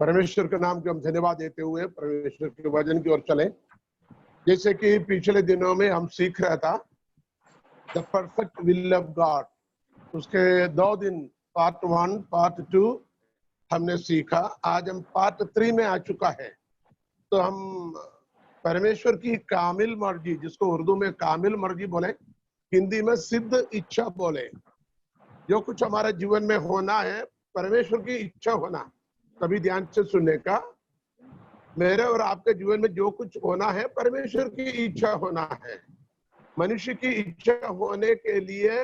परमेश्वर के नाम के हम धन्यवाद देते हुए परमेश्वर के वचन की ओर चले। जैसे कि पिछले दिनों में हम सीख रहा था the perfect will of God, उसके 2 दिन पार्ट 1 पार्ट 2 हमने सीखा। आज हम पार्ट 3 में आ चुका है। तो हम परमेश्वर की कामिल मर्जी, जिसको उर्दू में कामिल मर्जी बोले, हिंदी में सिद्ध इच्छा बोले, जो कुछ हमारे जीवन में होना है परमेश्वर की इच्छा होना। कभी ध्यान से सुनने का, मेरे और आपके जीवन में जो कुछ होना है परमेश्वर की इच्छा होना है। मनुष्य की इच्छा होने के लिए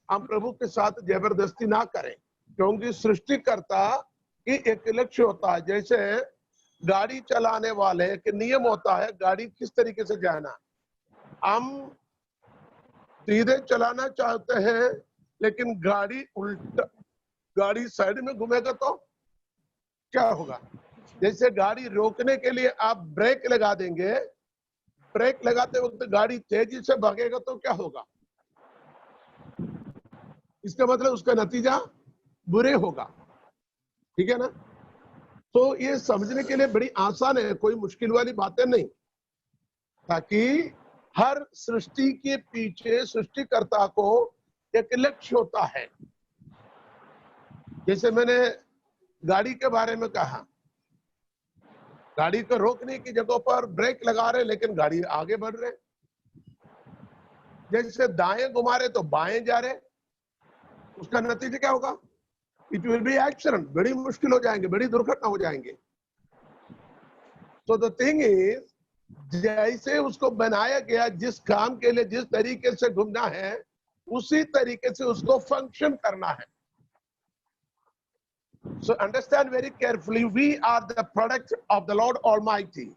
हम प्रभु के साथ जबरदस्ती ना करें, क्योंकि सृष्टिकर्ता की एक लक्ष्य होता है। जैसे गाड़ी चलाने वाले के नियम होता है गाड़ी किस तरीके से जाना। हम सीधे चलाना चाहते हैं लेकिन गाड़ी उल्टा, गाड़ी साइड में घूमेगा तो क्या होगा। जैसे गाड़ी रोकने के लिए आप ब्रेक लगा देंगे, ब्रेक लगाते वक्त गाड़ी तेजी से भागेगा तो क्या होगा, इसका मतलब उसका नतीजा बुरे होगा। ठीक है ना। तो ये समझने के लिए बड़ी आसान है, कोई मुश्किल वाली बातें नहीं। ताकि हर सृष्टि के पीछे सृष्टिकर्ता को एक लक्ष्य होता है। जैसे मैंने गाड़ी के बारे में कहा, गाड़ी को रोकने की जगह पर ब्रेक लगा रहे लेकिन गाड़ी आगे बढ़ रहे। जैसे दाएं घुमा रहे तो बाएं जा रहे, उसका नतीजा क्या होगा, इट विल बी एक्सीडेंट, बड़ी मुश्किल हो जाएंगे, बड़ी दुर्घटना हो जाएंगे। तो द थिंग इज, जैसे उसको बनाया गया, जिस काम के लिए जिस तरीके से घूमना है उसी तरीके से उसको फंक्शन करना है। So understand very carefully, we are the product of the Lord Almighty.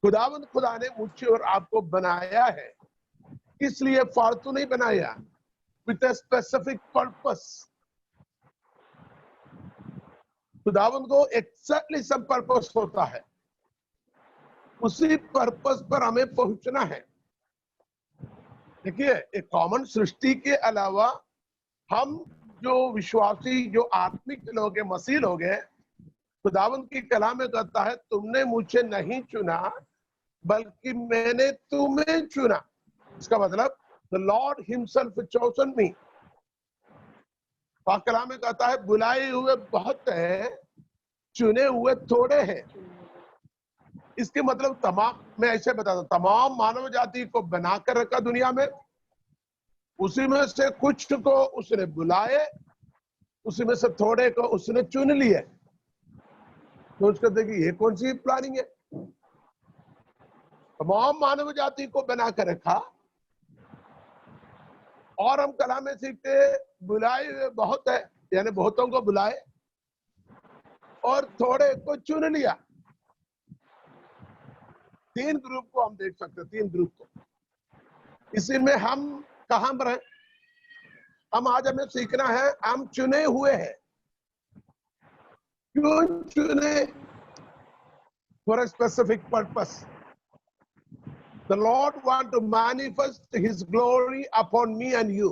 खुदावंद खुदा ने मुझे और आपको बनाया है, इसलिए फालतू नहीं बनाया, with a specific purpose. खुदावंद को exactly some purpose होता है, उसी पर्पस पर हमें पहुंचना है। देखिए, एक कॉमन सृष्टि के अलावा हम जो विश्वासी, जो आत्मिक लोग हैं, मसीह लोग हैं, खुदावंद की कलाम में कहता है तुमने मुझे नहीं चुना बल्कि मैंने तुम्हें चुना। इसका मतलब the Lord himself chosen me। कलाम में कहता है बुलाए हुए बहुत हैं, चुने हुए थोड़े हैं। इसके मतलब तमाम, मैं ऐसे बताता हूं, तमाम मानव जाति को बनाकर रखा दुनिया में, उसी में से कुछ को उसने बुलाए, उसी में से थोड़े को उसने चुन लिए। तो उसको देखिए ये कौन सी प्लानिंग है। तमाम मानव जाति को बनाकर रखा, और हम कलाम में सीखते बुलाए हुए बहुत है, यानी बहुतों को बुलाए और थोड़े को चुन लिया। 3 ग्रुप को हम देख सकते हैं, 3 ग्रुप को। इसी में हम कहां पर हैं, हम आज हमें सीखना है, हम चुने हुए हैं। क्यों चुने? For a specific purpose. The Lord want to manifest His glory upon me and you.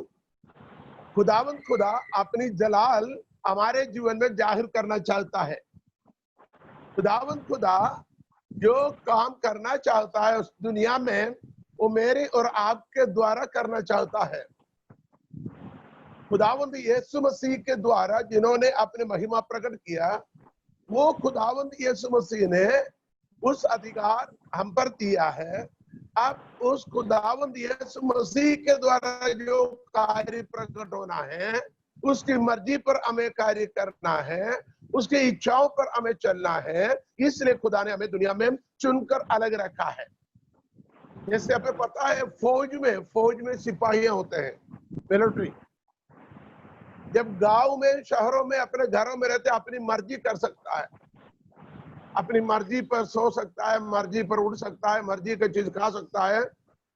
खुदावंद खुदा अपनी जलाल हमारे जीवन में जाहिर करना चाहता है। खुदावंद खुदा जो काम करना चाहता है उस दुनिया में, वो मेरे और आपके द्वारा करना चाहता है। खुदावंद यीशु मसीह के द्वारा जिन्होंने अपने महिमा प्रकट किया, वो खुदावंद यीशु मसीह ने उस अधिकार हम पर दिया है। अब उस खुदावंद यीशु मसीह के द्वारा जो कार्य प्रकट होना है, उसकी मर्जी पर हमें कार्य करना है, उसकी इच्छाओं पर हमें चलना है। इसलिए खुदा ने हमें दुनिया में चुनकर अलग रखा है। जैसे हमें पता है फौज में सिपाहियां होते हैं, मिलिट्री। जब गांव में, शहरों में, अपने घरों में रहते अपनी मर्जी कर सकता है, अपनी मर्जी पर सो सकता है, मर्जी पर उड़ सकता है, मर्जी की चीज खा सकता है,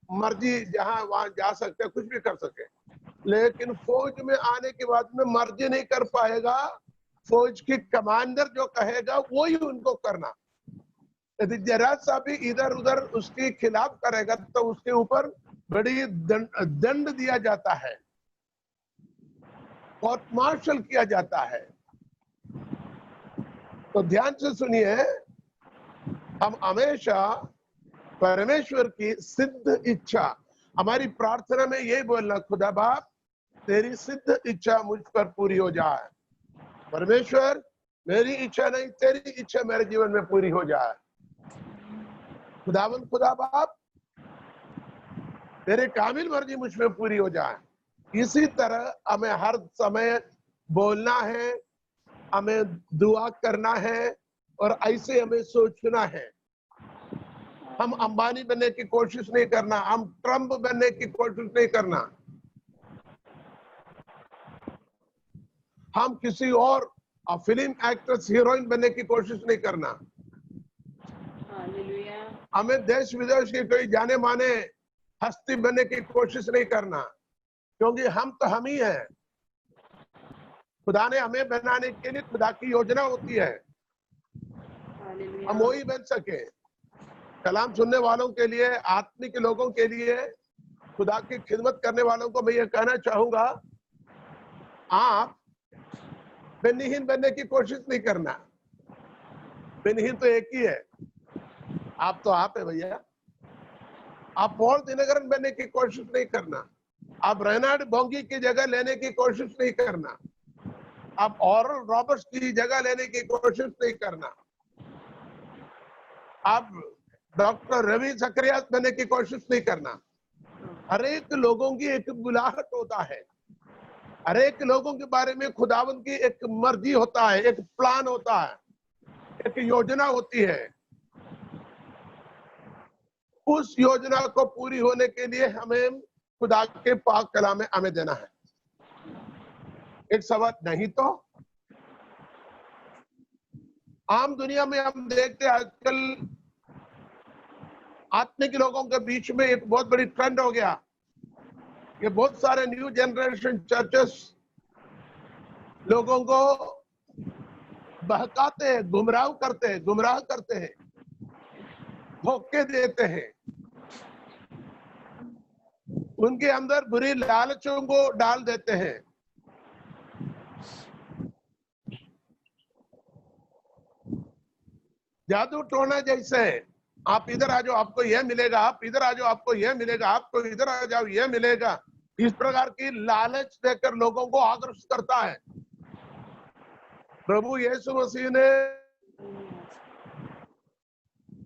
मर्जी जहां वहां जा सकते हैं, कुछ भी कर सके। लेकिन फौज में आने के बाद में मर्जी नहीं कर पाएगा। फौज की कमांडर जो कहेगा वो ही उनको करना। यदि जरा सा भी इधर उधर उसके खिलाफ करेगा तो उसके ऊपर बड़ी दंड दिया जाता है, कोर्ट मार्शल किया जाता है। तो ध्यान से सुनिए, हम हमेशा परमेश्वर की सिद्ध इच्छा, हमारी प्रार्थना में यही बोलना, खुदा बाप तेरी सिद्ध इच्छा मुझ पर पूरी हो जाए। परमेश्वर मेरी इच्छा नहीं, तेरी इच्छा मेरे जीवन में पूरी हो जाए। खुदावन खुदा बाप तेरे कामिल मर्जी मुझ में पूरी हो जाए। इसी तरह हमें हर समय बोलना है, हमें दुआ करना है और ऐसे हमें सोचना है। हम अंबानी बनने की कोशिश नहीं करना, हम ट्रम्प बनने की कोशिश नहीं करना, हम किसी और फिल्म एक्ट्रेस हीरोइन बनने की कोशिश नहीं करना, हमें देश विदेश की कोई जाने माने हस्ती बनने की कोशिश नहीं करना, क्योंकि हम तो हम ही हैं। खुदा ने हमें बनाने के लिए खुदा की योजना होती है, हम वही बन सके। कलाम सुनने वालों के लिए, आत्मिक लोगों के लिए, खुदा की खिदमत करने वालों को मैं ये कहना चाहूंगा, आप बेनिहीन बनने की कोशिश नहीं करना। बेनिहीन तो एक ही है, आप तो आप है भैया। आप पॉल दिनकरन बनने की कोशिश नहीं करना, आप रेनाल्ड बोंगी की जगह लेने की कोशिश नहीं करना, आप ऑरल रॉबर्ट्स की जगह लेने की कोशिश नहीं करना, आप डॉक्टर रवि जकरियास बनने की कोशिश नहीं करना। हर एक लोगों की एक बुलाहट होता है, हर एक लोगों के बारे में खुदावंद की एक मर्जी होता है, एक प्लान होता है, एक योजना होती है। उस योजना को पूरी होने के लिए हमें खुदा के पाक कलाम में हमें देना है। एक सवाल नहीं तो आम दुनिया में हम देखते हैं आजकल आत्मिक लोगों के बीच में एक बहुत बड़ी ट्रेंड हो गया, ये बहुत सारे न्यू जनरेशन चर्चेस लोगों को बहकाते हैं, गुमराह करते हैं, धोखे देते हैं, उनके अंदर बुरी लालचों को डाल देते हैं। जादू टोना जैसे, आप इधर आ जाओ आपको यह मिलेगा, आप इधर आ जाओ आपको यह मिलेगा, आपको इधर आ जाओ यह मिलेगा, इस प्रकार की लालच देकर लोगों को आकर्षित करता है। प्रभु यीशु मसीह ने,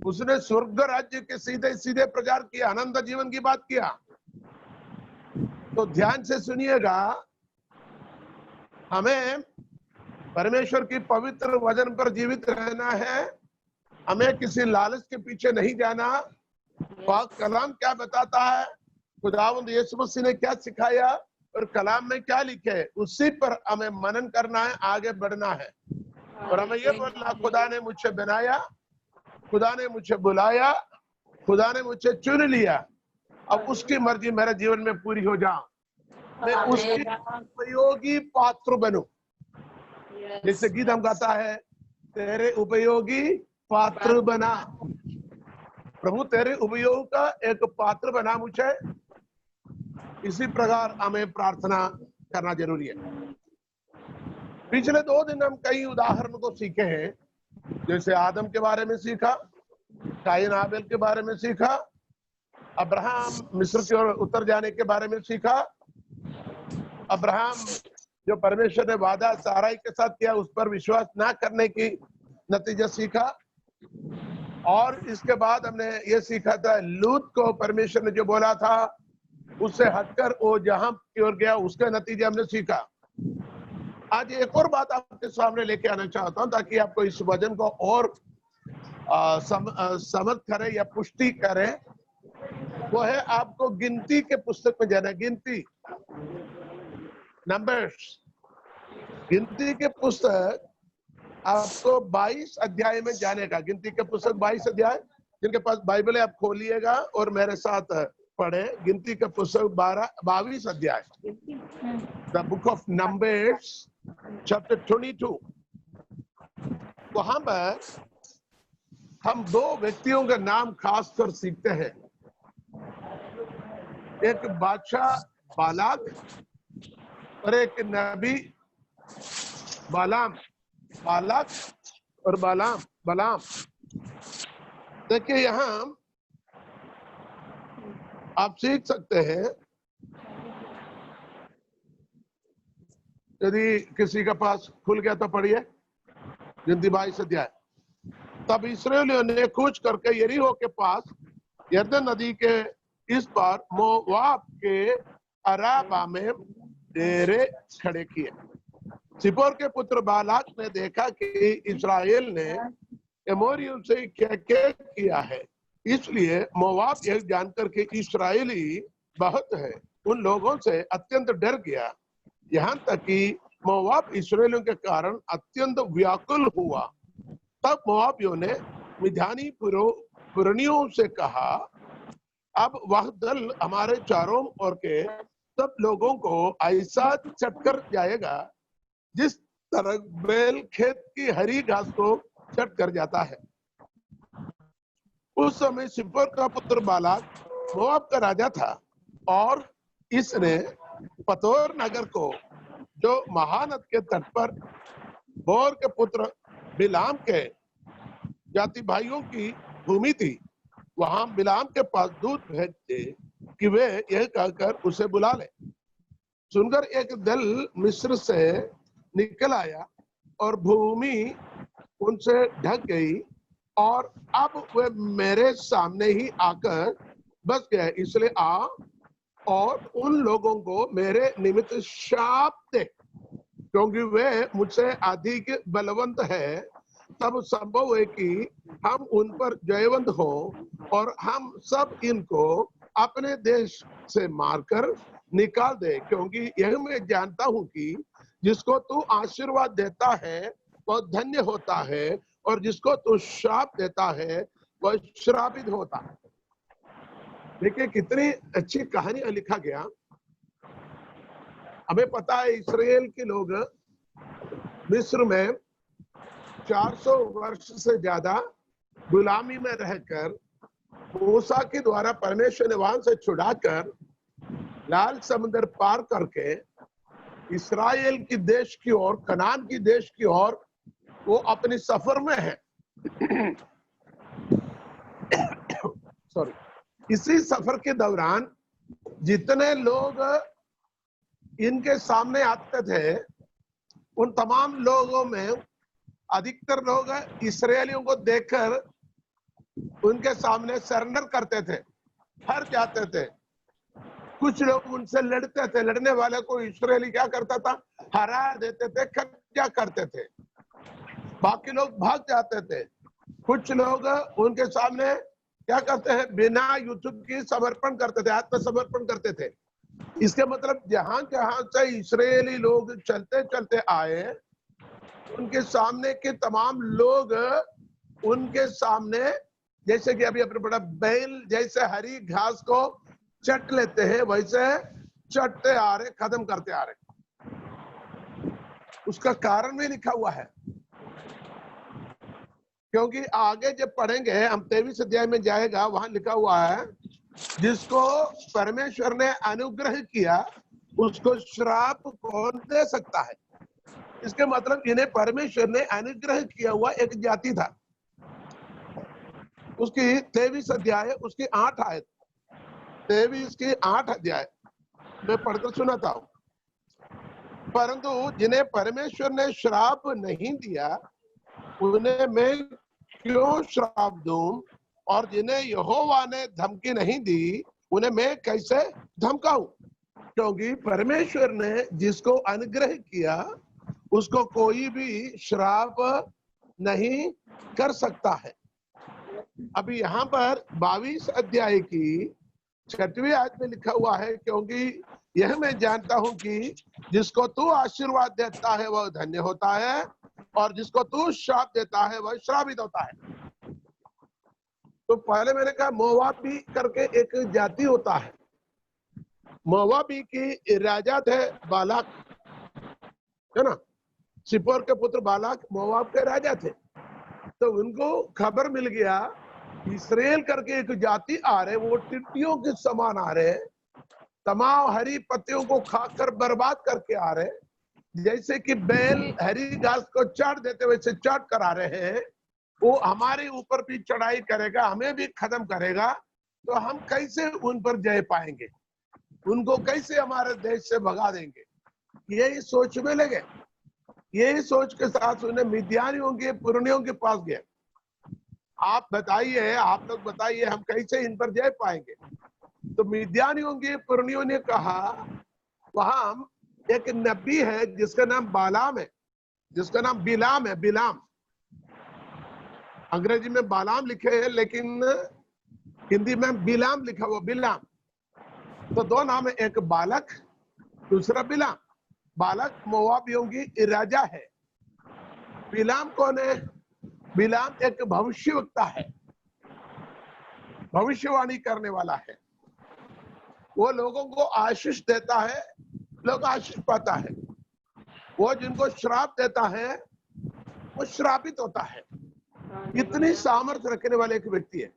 उसने स्वर्ग राज्य के सीधे सीधे प्रचार किया, आनंद जीवन की बात किया। तो ध्यान से सुनिएगा, हमें परमेश्वर की पवित्र वचन पर जीवित रहना है, हमें किसी लालच के पीछे नहीं जाना। पाक कलाम क्या बताता है, खुदावंद यीशु मसीह ने क्या सिखाया और कलाम में क्या लिखे, उसी पर हमें मनन करना है, आगे बढ़ना है। और हमें ये बोलना, खुदा ने मुझे बनाया, खुदा ने मुझे बुलाया, खुदा ने मुझे चुन लिया, अब उसकी मर्जी मेरे जीवन में पूरी हो जाए, मैं उसकी उपयोगी पात्र बनूं। जैसे गीत हम गाता है, तेरे उपयोगी पात्र बना, प्रभु तेरे उपयोग का एक पात्र बना मुझे। इसी प्रकार हमें प्रार्थना करना जरूरी है। पिछले 2 दिन हम कई उदाहरण को सीखे हैं, जैसे आदम के बारे में सीखा, कायन आबेल के बारे में सीखा, अब्राहम मिस्र की ओर उतर जाने के बारे में सीखा, अब्राहम जो परमेश्वर ने वादा साराई के साथ किया उस पर विश्वास ना करने की नतीजा सीखा, और इसके बाद हमने ये सीखा था लूत को परमेश्वर ने जो बोला था उससे हटकर वो जहां की ओर गया, उसके नतीजे हमने सीखा। आज एक और बात आपके सामने लेके आना चाहता हूं ताकि आपको इस वचन को और समझ करे या पुष्टि करे। वो है आपको गिनती के पुस्तक में जाना, गिनती, नंबर्स, गिनती के पुस्तक आपको 22 अध्याय में जाने का। गिनती के पुस्तक 22 अध्याय, जिनके पास बाइबल है आप खोलिएगा और मेरे साथ पढ़े। गिनती के पुस्तक 22 अध्याय, the book of numbers chapter 22। वहां पर हम 2 व्यक्तियों के नाम खासकर सीखते हैं, एक बादशाह बालाक और एक नबी बालाम। बालाक और बालाम बलाम। देखिए यहाँ आप सीख सकते हैं, यदि किसी के पास खुल गया तो पढ़िए गिनती 22 अध्याय। तब इस्राएलियों ने कूच करके यरीहो के पास यरदन नदी के इस पार मोवाब के अराबा में डेरे खड़े किए। सिपोर के पुत्र बालाक ने देखा कि इस्राएल ने एमोरियों से क्या क्या किया है, इसलिए मोवाब यह जानकर के इस्राएली बहुत है उन लोगों से अत्यंत डर गया, यहाँ तक कि मोवाब इस्राएलियों के कारण अत्यंत व्याकुल हुआ। तब मोवाबियों ने मिद्यानी पुरनियों से कहा, अब वह दल हमारे चारों ओर के सब लोगों को ऐसा चटकर जाएगा जिस तरह बैल खेत की हरी घास को चट कर जाता है। उस समय सिप्पोर का पुत्र बालाक मोआब का राजा था और इसने पतोर नगर को, जो महानद के तट पर बोर के पुत्र बिलाम के जाति भाइयों की भूमि थी, वहां बिलाम के पास दूत भेजते कि वे यह कहकर उसे बुला ले। सुनकर एक दल मिस्र से निकल आया और भूमि उनसे ढक गई और अब वे मेरे सामने ही आकर बस गए, इसलिए आ और उन लोगों को मेरे निमित्त शाप दे, क्योंकि वे मुझसे अधिक बलवंत है। तब संभव है कि हम उन पर जयवंत हो और हम सब इनको अपने देश से मारकर निकाल दे, क्योंकि यह मैं जानता हूं कि जिसको तू आशीर्वाद देता है वह धन्य होता है और जिसको तू श्राप देता है वह श्रापित होता है। देखिए कितनी अच्छी कहानी लिखा गया। हमें पता है इस्राएल के लोग मिस्र में 400 वर्ष से ज्यादा गुलामी में रहकर मूसा के द्वारा परमेश्वर ने वहां से छुड़ाकर लाल समुद्र पार करके इस्राएल की देश की ओर, कनान की देश की ओर वो अपने सफर में है। सॉरी, इसी सफर के दौरान जितने लोग इनके सामने आते थे उन तमाम लोगों में अधिकतर लोग इस्राएलियों को देखकर उनके सामने सरेंडर करते थे, हार जाते थे। कुछ लोग उनसे लड़ते थे, लड़ने वाले को इस्राएली क्या करता था, हरा देते थे, कब्जा करते थे। बाकी लोग भाग जाते थे। कुछ लोग उनके सामने क्या करते हैं, बिना युद्ध की समर्पण करते थे, आत्मसमर्पण करते थे। इसके मतलब जहां जहां से इस्राएली लोग चलते चलते आए उनके सामने के तमाम लोग उनके सामने, जैसे कि अभी अपने बड़ा बैल जैसे हरी घास को चट लेते हैं वैसे चटते आ रहे, खत्म करते आ रहे। उसका कारण भी लिखा हुआ है, क्योंकि आगे जब पढ़ेंगे हम 23 अध्याय में जाएगा, वहां लिखा हुआ है जिसको परमेश्वर ने अनुग्रह किया उसको श्राप कौन दे सकता है। इसके मतलब इन्हें परमेश्वर ने अनुग्रह किया हुआ एक जाति था। उसकी 23 अध्याय उसकी 8 आयत, 23 की 8 अध्याय मैं पढ़कर सुनाता हूं। परंतु जिन्हें परमेश्वर ने श्राप नहीं दिया उन्हें मैं क्यों श्राप दूं, और जिन्हें यहोवा ने धमकी नहीं दी उन्हें मैं कैसे धमकाऊं। क्योंकि परमेश्वर ने जिसको अनुग्रह किया उसको कोई भी श्राप नहीं कर सकता है। अभी यहाँ पर 22 अध्याय की 6वीं आयत में लिखा हुआ है, क्योंकि यह मैं जानता हूं कि जिसको तू आशीर्वाद देता है वह धन्य होता है और जिसको तू श्राप देता है वह श्रापित होता है। तो पहले मैंने कहा मोवाबी करके एक जाति होता है। मोवाबी की राजा थे बालाक, है ना, सिप्पोर के पुत्र बालाक मोवाब के राजा थे। तो उनको खबर मिल गया इस्राएल करके एक जाति आ रहे, वो टिड्डियों के समान आ रहे, तमाम हरी पत्तियों को खाकर बर्बाद करके आ रहे। जैसे कि बैल हरी घास को चाट देते वैसे चाट करा रहे हैं, वो हमारे ऊपर भी चढ़ाई करेगा, हमें भी खत्म करेगा, तो हम कैसे उन पर जय पाएंगे, उनको कैसे हमारे देश से भगा देंगे, यही सोच में लगे। यही सोच के साथ उन्हें मिद्यानियों के पुरनियों के पास गए। आप बताइए, आप लोग बताइए, हम कैसे इन पर जय पाएंगे। तो मिद्यानियों के पुरनियों ने कहा, वहां एक नबी है जिसका नाम बालाम है, जिसका नाम बिलाम है। बिलाम, अंग्रेजी में बालाम लिखे हैं लेकिन हिंदी में बिलाम लिखा हुआ, बिलाम। तो दो नाम है, एक बालक, दूसरा बिलाम। बालक मोआबियों की राजा है। बिलाम कौन है? बिलाम एक भविष्यवक्ता है, भविष्यवाणी करने वाला है। वो लोगों को आशीष देता है, लोग आशीष पाता है। वो जिनको श्राप देता है वो श्रापित होता है। इतनी सामर्थ्य रखने वाले एक व्यक्ति है।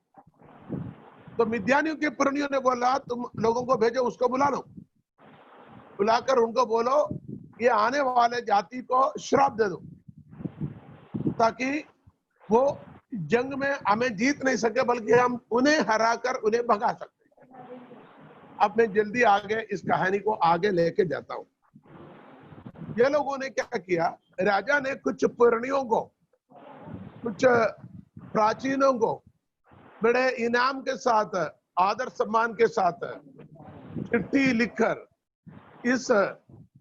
तो मिद्यानियों के पुरनियों ने बोला, तुम लोगों को भेजो, उसको बुला लो, बुलाकर उनको बोलो ये आने वाले जाति को श्राप दे दो, ताकि वो जंग में हमें जीत नहीं सके, बल्कि हम उन्हें हराकर उन्हें भगा सकते। अब मैं जल्दी आगे इस कहानी को आगे लेके जाता हूं। ये लोगों ने क्या किया, राजा ने कुछ पुरनियों को, कुछ प्राचीनों को बड़े इनाम के साथ, आदर सम्मान के साथ चिट्ठी लिखकर इस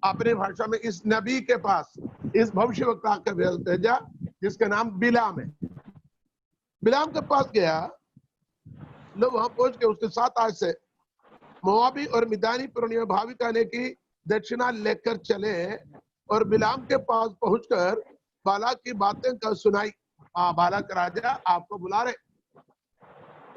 अपनी भाषा में इस नबी के पास, इस भविष्यवक्ता के भेजा, जिसका नाम बिलाम है। बिलाम के पास गया, लोग वहां पहुंच के उसके साथ आज से मोआबी और मिदानी पुरनियों भावी कहने की दक्षिणा लेकर चले और बिलाम के पास पहुंचकर बालाक की बातें कर सुनाई। बालाक राजा आपको बुला रहे।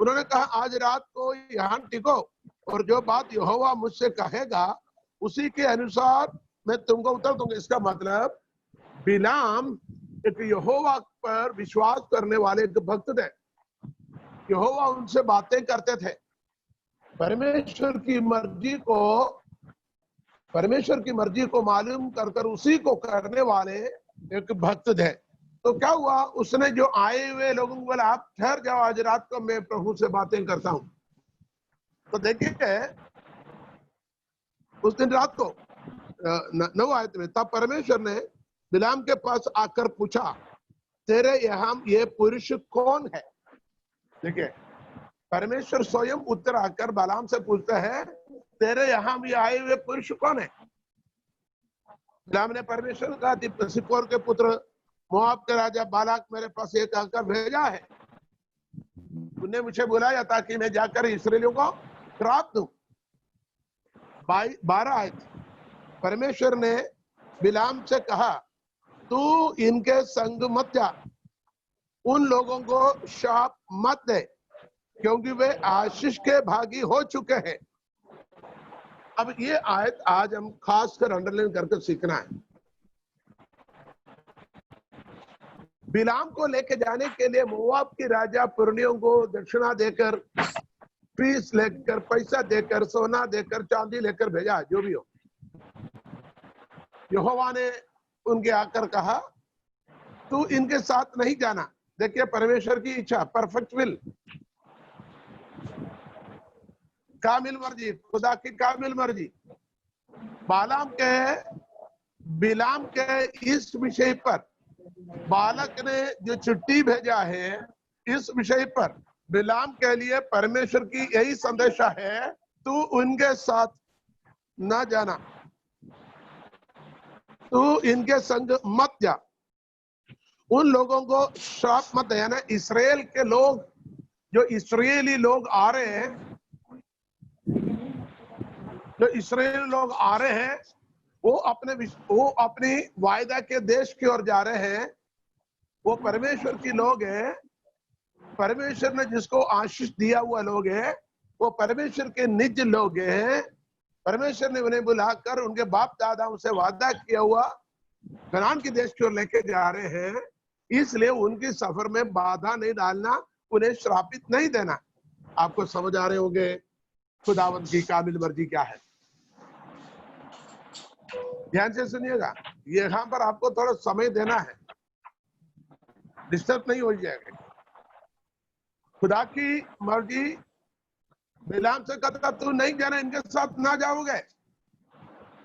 उन्होंने कहा, आज रात को यहाँ टिको और जो बात यहोवा मुझसे कहेगा उसी के अनुसार मैं तुमको उत्तर दूंगा। इसका मतलब बिलाम एक यहोवा पर विश्वास करने वाले एक भक्त थे। यहोवा उनसे बातें करते थे, परमेश्वर की मर्जी को मालूम कर उसी को करने वाले एक भक्त थे। तो क्या हुआ, उसने जो आए हुए लोगों को बोला, आप ठहर जाओ, आज रात को मैं प्रभु से बातें करता हूं। तो देखिए उस दिन रात को 9 आयत में, तब परमेश्वर ने बिलाम के पास आकर पूछा, तेरे यहाँ ये पुरुष कौन है? देखिए परमेश्वर स्वयं उत्तर आकर बिलाम से पूछता है, तेरे यहाँ भी आए हुए पुरुष कौन है? बिलाम ने परमेश्वर को कहा, सिप्पोर के पुत्र मोआब के राजा बालाक मेरे पास ये कहकर भेजा है, उन्हें मुझे बुलाया ताकि मैं जाकर इस्राएलियों को श्राप दूं। 12 आयत, परमेश्वर ने बिलाम से कहा, तू इनके संग मत जा, उन लोगों को शाप मत दे, क्योंकि वे आशीष के भागी हो चुके हैं। अब ये आयत आज हम खासकर अंडरलाइन करके सीखना है। बिलाम को लेके जाने के लिए मोआब के राजा पुरनियों को दक्षिणा देकर, फीस लेकर, पैसा देकर, सोना देकर, चांदी लेकर भेजा, जो भी हो। यहोवा ने उनके आकर कहा, तू इनके साथ नहीं जाना। देखिए परमेश्वर की इच्छा, परफेक्ट विल, कामिल मर्जी, खुदा की कामिल मर्जी। बिलाम के इस विषय पर बालक ने जो चिट्ठी भेजा है, इस विषय पर बिलाम के लिए परमेश्वर की यही संदेशा है, तू उनके साथ न जाना, तू इनके संग मत जा, उन लोगों को श्राप मत देना। इसराइल के लोग, जो इस्राएली लोग आ रहे हैं, वो अपनी वायदा के देश की ओर जा रहे हैं। वो परमेश्वर की लोग हैं, परमेश्वर ने जिसको आशीष दिया हुआ लोग हैं, वो परमेश्वर के निज लोग हैं। परमेश्वर ने उन्हें बुलाकर उनके बाप दादाओं से वादा किया हुआ कनान के देश की ओर लेके जा रहे हैं। इसलिए उनकी सफर में बाधा नहीं डालना, उन्हें श्रापित नहीं देना। आपको समझ आ रहे होंगे खुदावंत की काबिल मर्जी क्या है। ध्यान से सुनिएगा, यहाँ पर आपको थोड़ा समय देना है, डिस्टर्ब नहीं हो जाएगा। खुदा की मर्जी बिलाम से कहता तू नहीं जाना, इनके साथ ना जाओगे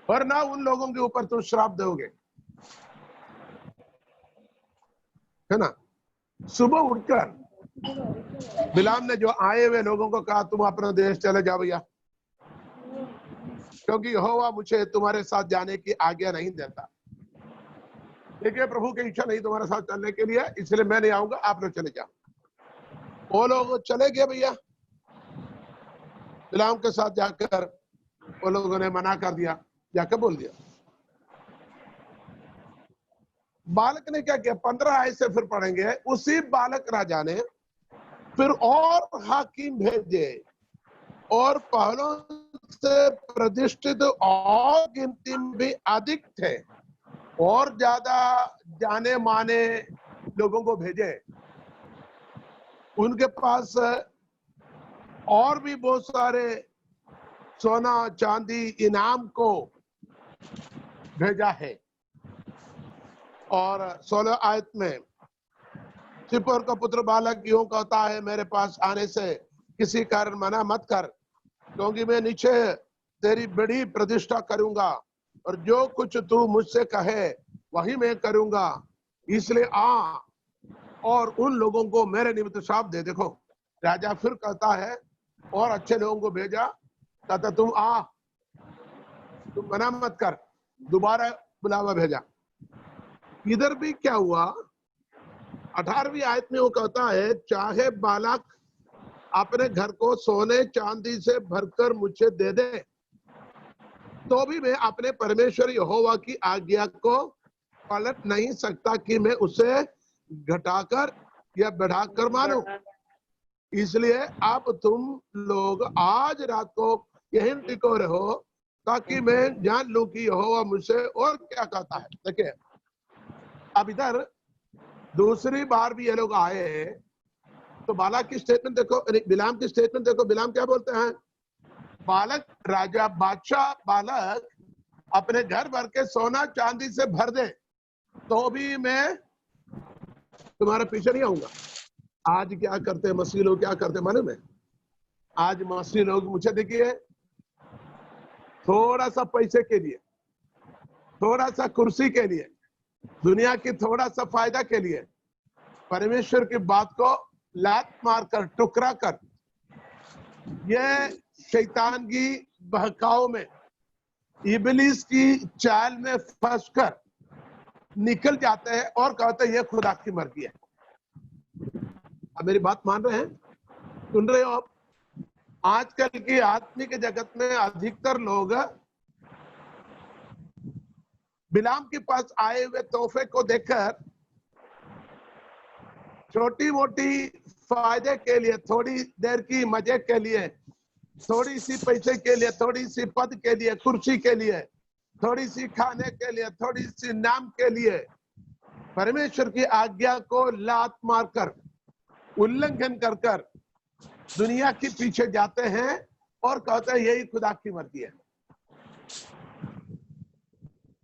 और ना उन लोगों के ऊपर तू श्राप दोगे, है ना। सुबह उठकर बिलाम ने जो आए हुए लोगों को कहा तुम अपना देश चले जाओ भैया, क्योंकि यहोवा मुझे तुम्हारे साथ जाने की आज्ञा नहीं देता। देखिए प्रभु की इच्छा नहीं तुम्हारे साथ चलने के लिए, इसलिए मैं नहीं आऊंगा, आप लोग चले जाओ। वो लोग चले गए भैया, बिलाम के साथ जाकर वो लोगों ने मना कर दिया, जाकर बोल दिया। बालक ने क्या किया, 15 आयत से फिर पढ़ेंगे। उसी बालक राजा ने फिर और हाकिम भेजे और पहलों से प्रतिष्ठित और गिनती में भी अधिक थे और ज्यादा जाने माने लोगों को भेजे। उनके पास और भी बहुत सारे सोना चांदी इनाम को भेजा है। और 16 आयत में सिप्पोर का पुत्र बालक यूं कहता है, मेरे पास आने से किसी कारण मना मत कर, क्योंकि मैं नीचे तेरी बड़ी प्रतिष्ठा करूंगा और जो कुछ तू मुझसे कहे वही मैं करूंगा, इसलिए आ और उन लोगों को मेरे निमित्त श्राप दे। देखो राजा फिर कहता है और अच्छे लोगों को भेजा, कहता तुम आ, तुम मना मत कर, दोबारा बुलावा भेजा। इधर भी क्या हुआ, 18वीं आयत में वो कहता है, चाहे बालक अपने घर को सोने चांदी से भरकर मुझे दे दे, तो भी मैं अपने परमेश्वर यहोवा की आज्ञा को पलट नहीं सकता कि मैं उसे घटाकर या बढ़ाकर मानूं। इसलिए अब तुम लोग आज रात को यहीं टिको रहो, ताकि मैं जान लूं कि यहोवा मुझसे और क्या कहता है। देखिए अब इधर दूसरी बार भी ये लोग आए, तो बालक की स्टेटमेंट देखो, बिलाम की स्टेटमेंट देखो। बिलाम क्या बोलते हैं, बालक राजा बादशाह बालक अपने घर भर के सोना चांदी से भर दे, तो भी मैं तुम्हारे पीछे नहीं आऊंगा। आज क्या करते हैं मसीह लोग, क्या करते हैं मालूम है? आज मसीह लोग मुझे देखिए, थोड़ा सा पैसे के लिए, थोड़ा सा कुर्सी के लिए, दुनिया की थोड़ा सा फायदा के लिए परमेश्वर की बात को लात मारकर टुकरा कर, ये शैतान की बहकाव में, इबलीस की चाल में फंसकर निकल जाते हैं और कहते हैं ये खुदा की मर्जी है। अब मेरी बात मान रहे हैं, सुन रहे हो आप? आजकल की आत्मिक जगत में अधिकतर लोग बिलाम के पास आए हुए तोहफे को देखकर छोटी मोटी फायदे के लिए, थोड़ी देर की मजे के लिए, थोड़ी सी पैसे के लिए, थोड़ी सी पद के लिए, कुर्सी के लिए, थोड़ी सी खाने के लिए, थोड़ी सी नाम के लिए परमेश्वर की आज्ञा को लात मारकर, उल्लंघन कर कर दुनिया के पीछे जाते हैं और कहते हैं यही खुदा की मर्जी है।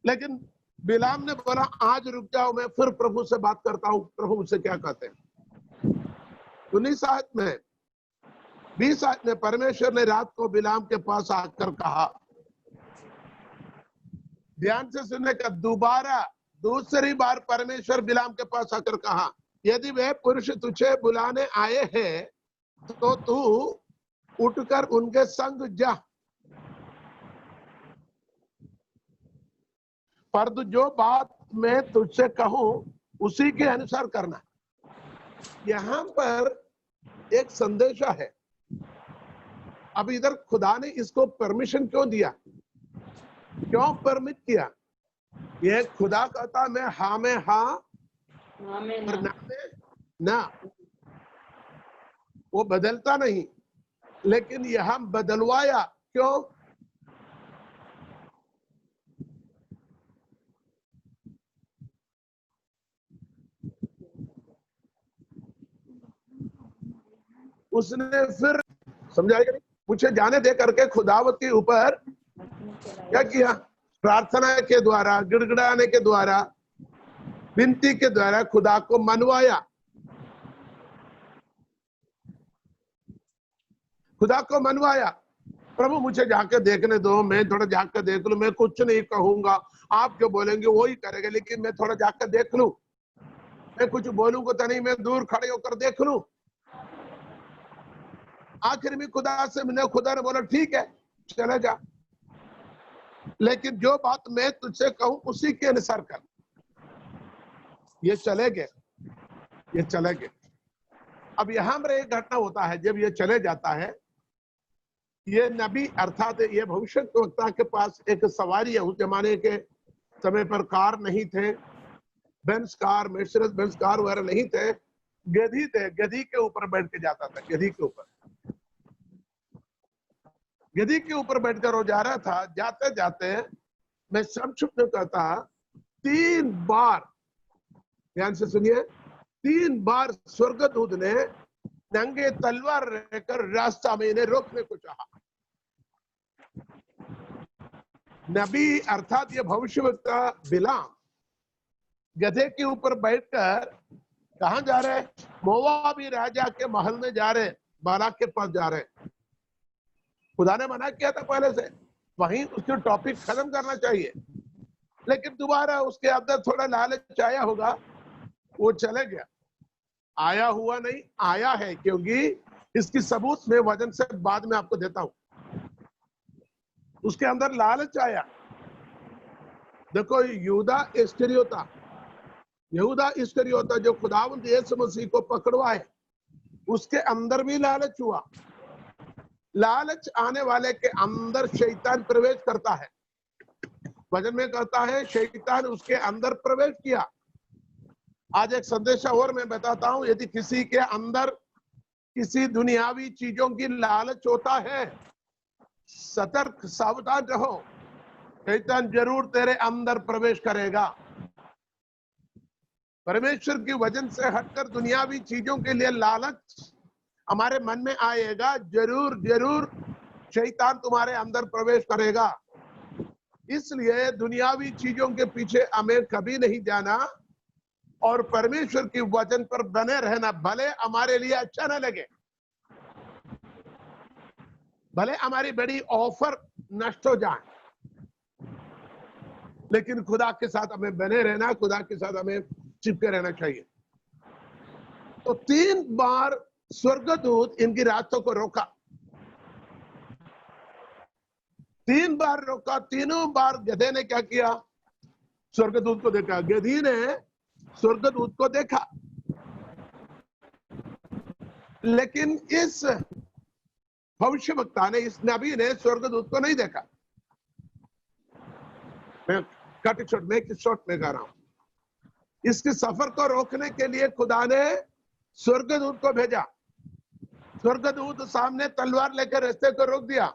लेकिन बिलाम ने बोला आज रुक जाओ, मैं फिर प्रभु से बात करता हूं, प्रभु मुझसे क्या कहते हैं। 19 आयत में, 20 आयत में परमेश्वर ने रात को बिलाम के पास आकर कहा, ध्यान से सुनने का, दोबारा दूसरी बार परमेश्वर बिलाम के पास आकर कहा, यदि वे पुरुष तुझे बुलाने आए हैं तो तू उठकर उनके संग जा, पर जो बात मैं तुझसे कहूं उसी के अनुसार करना। यहां पर एक संदेशा है। अब इधर खुदा ने इसको परमिशन क्यों दिया, क्यों परमिट किया? ये खुदा कहता मैं हाँ में हाँ और ना में ना, वो बदलता नहीं, लेकिन यहां बदलवाया क्यों? उसने फिर समझाएगा नहीं, मुझे जाने दे करके खुदावत के ऊपर क्या किया, प्रार्थना के द्वारा, गिड़गिड़ाने के द्वारा, विनती के द्वारा खुदा को मनवाया। खुदा को मनवाया, प्रभु मुझे जाकर देखने दो, मैं थोड़ा जाकर देख लूं, मैं कुछ नहीं कहूंगा, आप जो बोलेंगे वही करेंगे, लेकिन मैं थोड़ा जाकर देख लूं, मैं कुछ बोलूंगा तो नहीं, मैं दूर खड़े होकर देख लूं। आखिर में खुदा ने बोला ठीक है चले जा, लेकिन जो बात मैं तुझसे कहूं उसी के अनुसार कर। ये चले गए। अब यहां पर एक घटना होता है, जब ये चले जाता है, ये नबी अर्थात ये भविष्यवक्ता के पास एक सवारी है। उस जमाने के समय पर कार नहीं थे, Benz car, Mercedes Benz car वगैरह नहीं थे, गधी थे, गधी के ऊपर बैठ के जाता था। गधी के ऊपर बैठकर वो जा रहा था। जाते जाते मैं संक्षिप्त में कहता, 3 बार, ध्यान से सुनिए, 3 बार स्वर्गदूत ने नंगे तलवार लेकर रास्ता में इन्हें रोकने को चाहा। नबी अर्थात ये भविष्यवक्ता बिलाम गधे के ऊपर बैठकर कहां जा रहे? मोआबी राजा के महल में जा रहे, बाराक के पास जा रहे। खुदा ने मना किया था पहले से, वहीं उसके टॉपिक खत्म करना चाहिए, लेकिन दोबारा उसके अंदर थोड़ा लालच आया होगा, वो चले गया। आया हुआ नहीं, आया है, क्योंकि इसकी सबूत में वजन से बाद में आपको देता हूं। उसके अंदर लालच आया। देखो यहूदा इस्करियोता जो खुदावंद यीशु मसीह को पकड़वाए, उसके अंदर भी लालच हुआ। लालच आने वाले के अंदर शैतान प्रवेश करता है। वचन में कहता है शैतान उसके अंदर प्रवेश किया। आज एक संदेशा और मैं बताता हूं, यदि किसी के अंदर किसी दुनियावी चीजों की लालच होता है, सतर्क सावधान रहो, शैतान जरूर तेरे अंदर प्रवेश करेगा। परमेश्वर की वजन से हटकर दुनियावी चीजों के लिए लालच हमारे मन में आएगा, जरूर शैतान तुम्हारे अंदर प्रवेश करेगा। इसलिए दुनियावी चीजों के पीछे हमें कभी नहीं जाना और परमेश्वर की वचन पर बने रहना। भले हमारे लिए अच्छा न लगे, भले हमारी बड़ी ऑफर नष्ट हो जाए, लेकिन खुदा के साथ हमें बने रहना, खुदा के साथ हमें चिपके रहना चाहिए। तो 3 बार स्वर्गदूत इनकी रास्तों को रोका, 3 बार रोका। तीनों बार गधे ने क्या किया? स्वर्गदूत को देखा। गधी ने स्वर्गदूत को देखा, लेकिन इस भविष्यवक्ता ने, इस नबी ने स्वर्गदूत को नहीं देखा। मैं मेक शॉर्ट में कह रहा हूं। इसके सफर को रोकने के लिए खुदा ने स्वर्गदूत को भेजा। स्वर्गदूत सामने तलवार लेकर रास्ते को रोक दिया,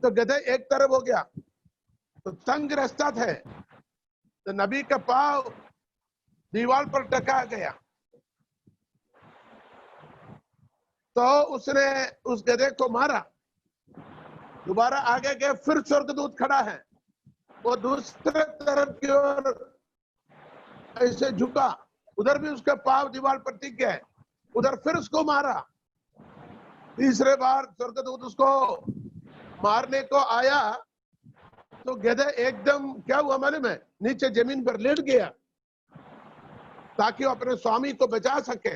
तो गधे एक तरफ हो गया, तो तंग रास्ता थे, तो नबी का पांव दीवार पर टका गया। तो उसने उस गधे को मारा। दोबारा आगे गए, फिर स्वर्गदूत खड़ा है, वो दूसरे तरफ की ओर ऐसे झुका, उधर भी उसका पांव दीवार पर टिक गए, उधर फिर उसको मारा। तीसरे बार स्वर्गदूत उसको मारने को आया, तो गधे एकदम क्या हुआ मालूम है? नीचे जमीन पर लेट गया, ताकि वो अपने स्वामी को बचा सके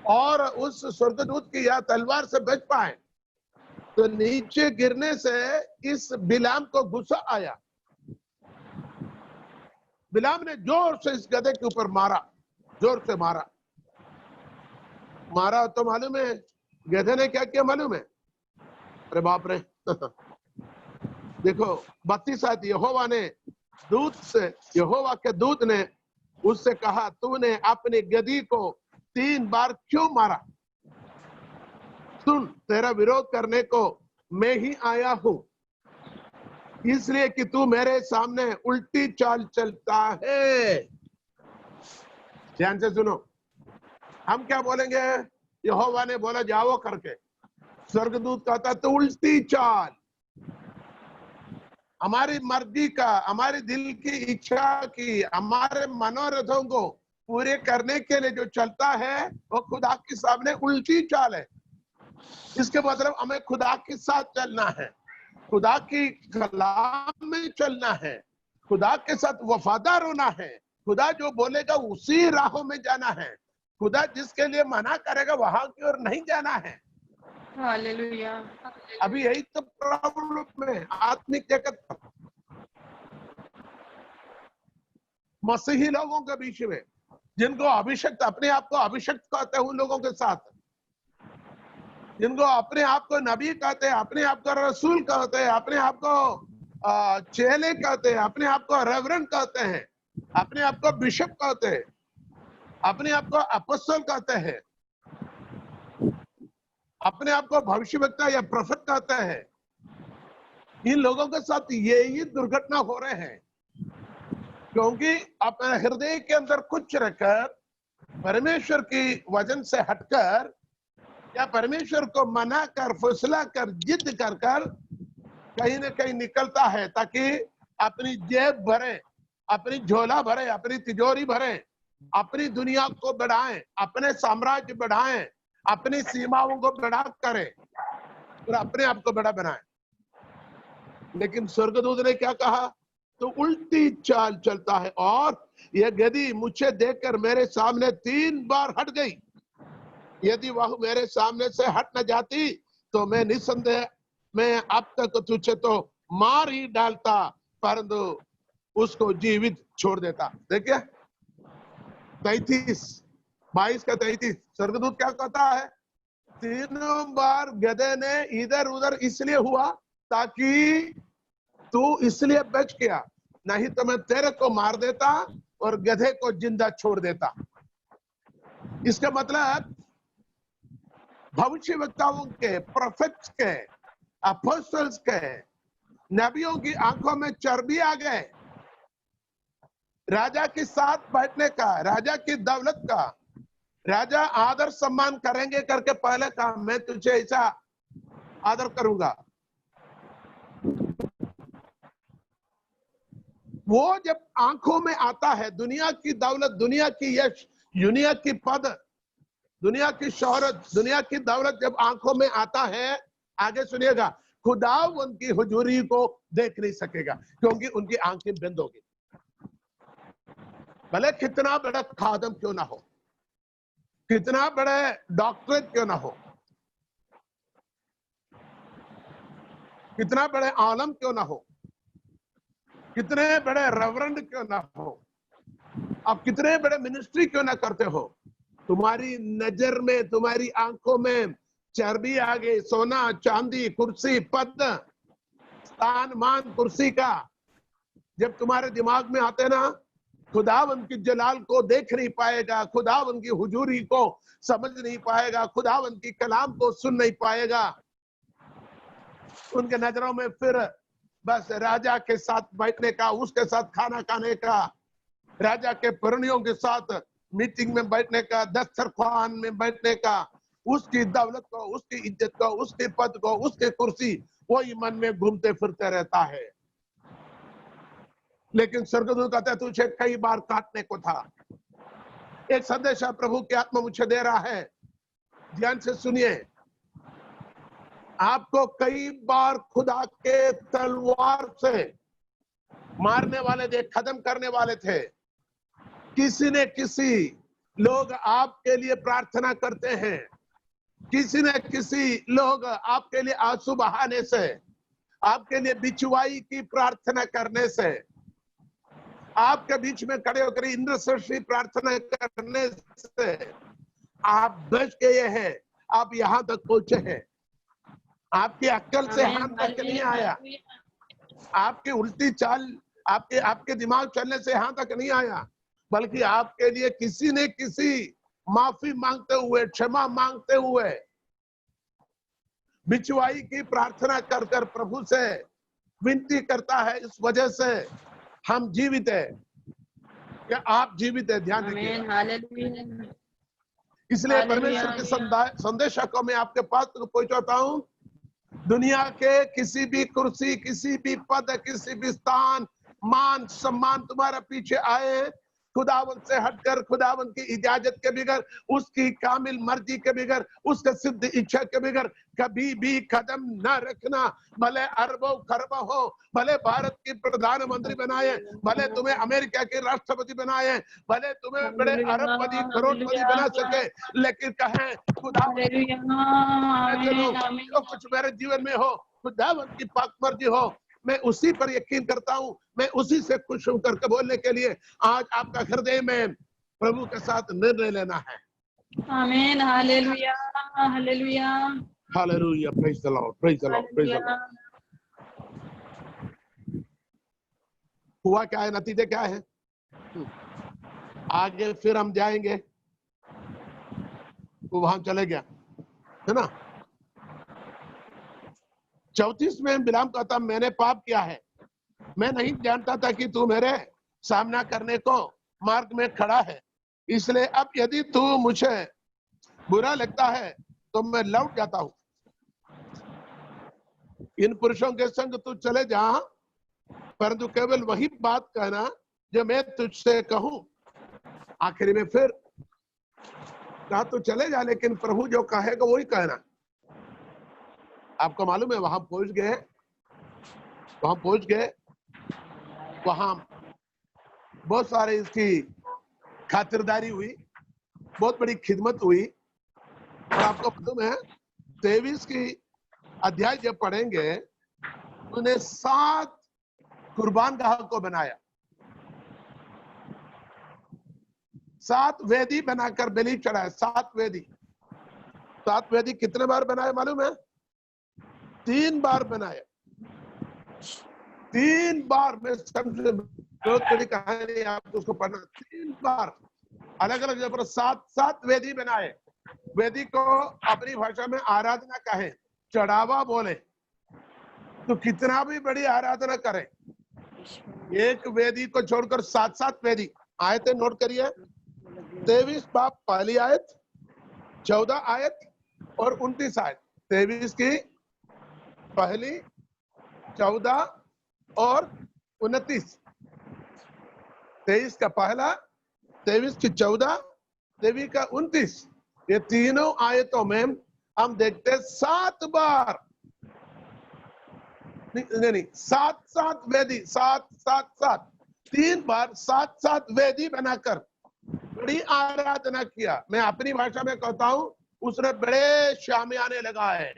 और उस स्वर्गदूत की या तलवार से बच पाए। तो नीचे गिरने से इस बिलाम को गुस्सा आया। बिलाम ने जोर से इस गधे के ऊपर मारा, जोर से मारा तो मालूम है गधे ने क्या किया मालूम है? अरे बाप रे देखो 32 आयत, यहोवा के दूत ने उससे कहा, तूने अपनी गधी को 3 बार क्यों मारा? सुन, तेरा विरोध करने को मैं ही आया हूं, इसलिए कि तू मेरे सामने उल्टी चाल चलता है। ध्यान से सुनो, हम क्या बोलेंगे? यहोवा ने बोला जाओ करके, स्वर्गदूत कहता तो उल्टी चाल। हमारी मर्जी का, हमारे दिल की इच्छा की, हमारे मनोरथों को पूरे करने के लिए जो चलता है वो खुदा के सामने उल्टी चाल है। इसके मतलब हमें खुदा के साथ चलना है, खुदा की कलाम में चलना है, खुदा के साथ वफादार होना है, खुदा जो बोलेगा उसी राहों में जाना है, खुदा जिसके लिए मना करेगा वहां की ओर नहीं जाना है। हालेलुया। अभी यही तो प्रॉब्लम है आत्मिक जगत का, मसीही लोगों के बीच में, जिनको अभिषक्त, अपने आप को अभिषक्त कहते हैं, उन लोगों के साथ, जिनको अपने आप को नबी कहते हैं, अपने आप को रसूल कहते हैं, अपने आप को चेले कहते हैं, अपने आप को रेवरेंड कहते हैं, अपने आप को बिशप कहते हैं, अपने आप को अपोस्टल कहते हैं, अपने आप को भविष्यवक्ता या प्रोफेट कहते हैं। इन लोगों के साथ यही दुर्घटना हो रहे हैं, क्योंकि अपने हृदय के अंदर कुछ रखकर परमेश्वर की वचन से हटकर या परमेश्वर को मना कर, फुसला कर, जिद कर कहीं न कहीं निकलता है, ताकि अपनी जेब भरे, अपनी झोला भरे, अपनी तिजोरी भरे, अपनी दुनिया को बढ़ाएं, अपने साम्राज्य बढ़ाएं, अपनी सीमाओं को बढ़ा करें और अपने आप को बड़ा बनाएं। लेकिन स्वर्गदूत ने क्या कहा? तो उल्टी चाल चलता है, और यह गदही मुझे देखकर मेरे सामने 3 बार हट गई। यदि वह मेरे सामने से हट न जाती तो मैं निस्संदेह मैं अब तक तुझे तो मार ही डालता, परंतु उसको जीवित छोड़ देता। देखिए 22 का 33 स्वर्गदूत क्या कहता है? 3 बार गधे ने इधर उधर इसलिए हुआ ताकि तू इसलिए बच गया, नहीं तो मैं तेरे को मार देता और गधे को जिंदा छोड़ देता। इसका मतलब भविष्यवक्ताओं के, प्रोफेट्स के, अपोस्टल्स के, नबियों की आंखों में चर्बी आ गए। राजा के साथ बैठने का, राजा की दौलत का, राजा आदर सम्मान करेंगे करके पहले कहा मैं तुझे ऐसा आदर करूंगा। वो जब आंखों में आता है, दुनिया की दौलत, दुनिया की यश, दुनिया की पद, दुनिया की शोहरत, दुनिया की दौलत जब आंखों में आता है, आगे सुनिएगा, खुदा उनकी हुजूरी को देख नहीं सकेगा, क्योंकि उनकी आंखें बंद होगी। भले कितना बड़ा खादम क्यों ना हो, कितना बड़े डॉक्टरेट क्यों ना हो, कितना बड़े आलम क्यों ना हो, कितने बड़े रेवरेंड क्यों ना हो, आप कितने बड़े मिनिस्ट्री क्यों ना करते हो, तुम्हारी नजर में, तुम्हारी आंखों में चर्बी आ गई, सोना चांदी, कुर्सी, पद, स्थान, मान, कुर्सी का जब तुम्हारे दिमाग में आते ना, खुदावंद की जलाल को देख नहीं पाएगा, खुदावंद की हुजूरी को समझ नहीं पाएगा, खुदावंद की कलाम को सुन नहीं पाएगा। उनके नजरों में फिर बस राजा के साथ बैठने का, उसके साथ खाना खाने का, राजा के पुरनियों के साथ मीटिंग में बैठने का, दस्तरखान में बैठने का, उसकी दौलत को, उसकी इज्जत को, उसके पद को, उसके कुर्सी, वही मन में घूमते फिरते रहता है। लेकिन स्वर्गदूत कहता है तुझे कई बार काटने को था। एक संदेश प्रभु की आत्मा मुझे दे रहा है, ध्यान से सुनिए। आपको कई बार खुदा के तलवार से मारने वाले थे, खत्म करने वाले थे। किसी ने किसी लोग आपके लिए प्रार्थना करते हैं, किसी न किसी लोग आपके लिए आंसू बहाने से, आपके लिए बिचवाई की प्रार्थना करने से, आपके बीच में खड़े होकर इंद्रसृष्टि प्रार्थना करने से आप बच गए हैं, आप यहां तक पहुंचे हैं। आपकी अक्ल से यहां तक नहीं आया, आपकी उल्टी चाल, आपके दिमाग चलने से यहां तक नहीं आया, बल्कि आपके लिए किसी ने किसी माफी मांगते हुए, क्षमा मांगते हुए, बिचवाई की प्रार्थना कर कर प्रभु से विनती करता है। इस वजह से हम जीवित है, क्या आप जीवित है? ध्यान दुनिया के किसी भी कुर्सी, किसी भी पद, किसी भी स्थान, मान सम्मान तुम्हारे पीछे आए हैं, खुदावंत से हटकर, खुदावंत की इजाजत के बगैर, उसकी कामिल मर्जी के बगैर, उसके सिद्ध इच्छा के बगैर कभी भी कदम न रखना। भले अरबों खरबों हो, भले भारत की प्रधानमंत्री बनाए, भले तुम्हें अमेरिका के राष्ट्रपति बनाए, भले तुम्हें बड़े अरबपति करोड़पति बना सके, लेकिन कहें खुदावंत मैं चलूं, जो कुछ मेरे जीवन में हो खुदावंत की पाक मर्जी हो, मैं उसी पर यकीन करता हूं, मैं उसी से खुश होकर के बोलने के लिए आज आपका हृदय में प्रभु के साथ निर्णय लेना है। आमीन, hallelujah, hallelujah, hallelujah, praise the Lord, praise the Lord, praise the Lord. हुआ क्या है, नतीजे क्या है? आगे फिर हम जाएंगे, वो वहां चले गया, है ना। 34 में बिलाम कहता, मैंने पाप किया है, मैं नहीं जानता था कि तू मेरे सामना करने को मार्ग में खड़ा है, इसलिए अब यदि तू मुझे बुरा लगता है तो मैं लौट जाता हूं। इन पुरुषों के संग तू चले जा, परंतु केवल वही बात कहना जो मैं तुझसे कहूं। आखिरी में फिर कहा तो चले जा, लेकिन प्रभु जो कहेगा वही कहना। आपको मालूम है वहां पहुंच गए, वहां बहुत सारे इसकी खातिरदारी हुई, बहुत बड़ी खिदमत हुई। और आपको मालूम है 23 की अध्याय जब पढ़ेंगे, उन्हें 7 कुर्बानगाह को बनाया, 7 वेदी बनाकर बलि चढ़ाया। 7 वेदी कितने बार बनाए मालूम है? 3 बार बनाए, 3 बार। में समझे बहुत बड़ी कहानी, आप उसको पढ़ना। 3 बार अलग अलग जगह पर 7 वेदी बनाए। वेदी को अपनी भाषा में आराधना कहे, चढ़ावा बोले, तो कितना भी बड़ी आराधना करे, एक वेदी को छोड़कर 7 वेदी। आयतें नोट करिए, 23 बाप पहली आयत, 14 आयत और 29 आयत। 23 की पहली, 14 और 29। 23 का पहला, 23 की 14, 23 का 29। ये तीनों आयतों में हम देखते हैं 7 बार, नहीं 7 वेदी, 7 3 बार 7 वेदी बनाकर बड़ी आराधना किया। मैं अपनी भाषा में कहता हूं, उसने बड़े शामियाने लगाए,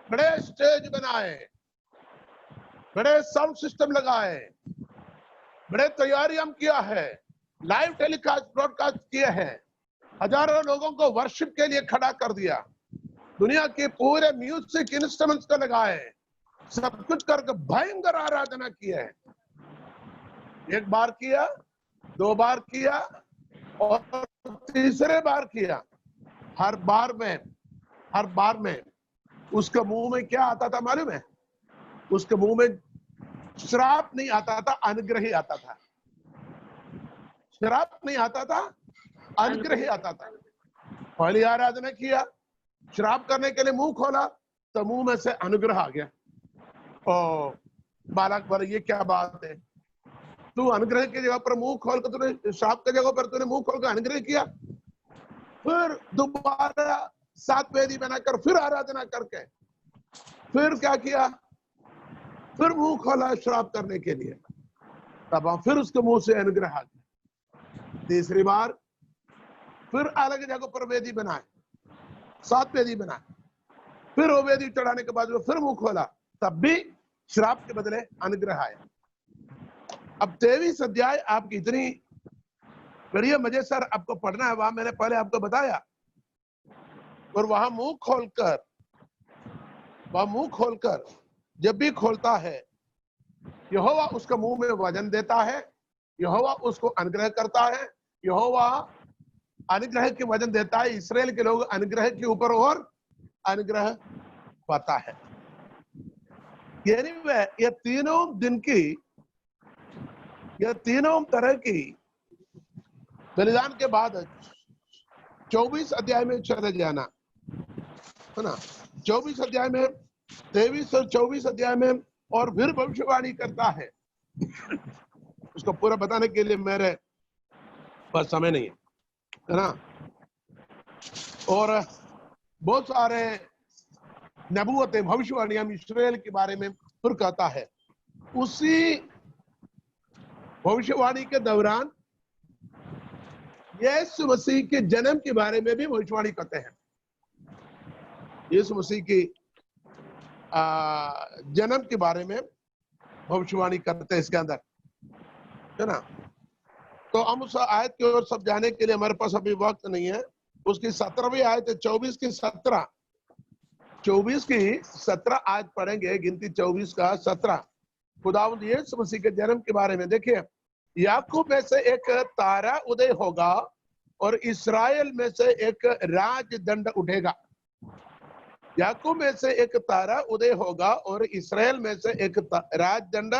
बड़े स्टेज बनाए, बड़े साउंड सिस्टम लगाए, बड़े तैयारी हम किया है, लाइव टेलीकास्ट ब्रॉडकास्ट किए हैं, हजारों लोगों को वर्शिप के लिए खड़ा कर दिया, दुनिया के पूरे म्यूजिक इंस्ट्रूमेंट्स को लगाए, सब कुछ करके भयंकर आराधना की है। 1 बार किया, 2 बार किया और तीसरे बार किया। हर बार में उसके मुंह में क्या आता था मालूम है? उसके मुंह में श्राप नहीं आता था, अनुग्रह ही आता था। श्राप नहीं आता था, अनुग्रह ही आता था। पहली आराधना किया, श्राप करने के लिए मुंह खोला तो मुंह में से अनुग्रह आ गया। ओ बालक बोले, ये क्या बात है? तू अनुग्रह की जगह पर मुंह खोल कर, तूने श्राप की जगह पर तूने मुंह खोल कर अनुग्रह किया। फिर दोबारा 7 वेदी बनाकर फिर आराधना करके फिर क्या किया? फिर मुंह खोला श्राप करने के लिए, तब फिर उसके मुंह से अनुग्रह आ गया। तीसरी बार फिर अलग जगह पर वेदी बनाए, 7 वेदी बनाए, फिर वो वेदी चढ़ाने के बाद फिर मुंह खोला, तब भी श्राप के बदले अनुग्रह आया। अब 23 अध्याय आपकी इतनी बढ़िया मजे सर आपको पढ़ना है, वहां मैंने पहले आपको बताया। और वहां मुंह खोलकर जब भी खोलता है, यहोवा उसका मुंह में वजन देता है, यहोवा उसको अनुग्रह करता है, यहोवा अनुग्रह के वजन देता है। इस्राएल के लोग अनुग्रह के ऊपर और अनुग्रह पाता है। ये तीनों तरह की बलिदान के बाद 24 अध्याय में चले जाना, है ना। 24 अध्याय में, 23 और 24 अध्याय में, और फिर भविष्यवाणी करता है। उसको पूरा बताने के लिए मेरे पास समय नहीं है ना। और बहुत सारे नबूवतें, भविष्यवाणियां इस्राएल के बारे में फिर कहता है। उसी भविष्यवाणी के दौरान यीशु मसीह के जन्म के बारे में भी भविष्यवाणी करते हैं। यीशु मसीह की जन्म के बारे में भविष्यवाणी करते हैं इसके अंदर, है ना। तो हम उस आयत की ओर सब जाने के लिए हमारे पास अभी वक्त नहीं है। उसकी 17वीं आयत है, 24 की 17, 24 की 17 आयत पढ़ेंगे, गिनती 24 का 17। खुदावंद यीशु मसीह के जन्म के बारे में देखिए, याकूब में से एक तारा उदय होगा और इस्राएल में से एक राजदंड उठेगा। याकूब में से एक तारा उदय होगा और इस्राएल में से एक राजदंड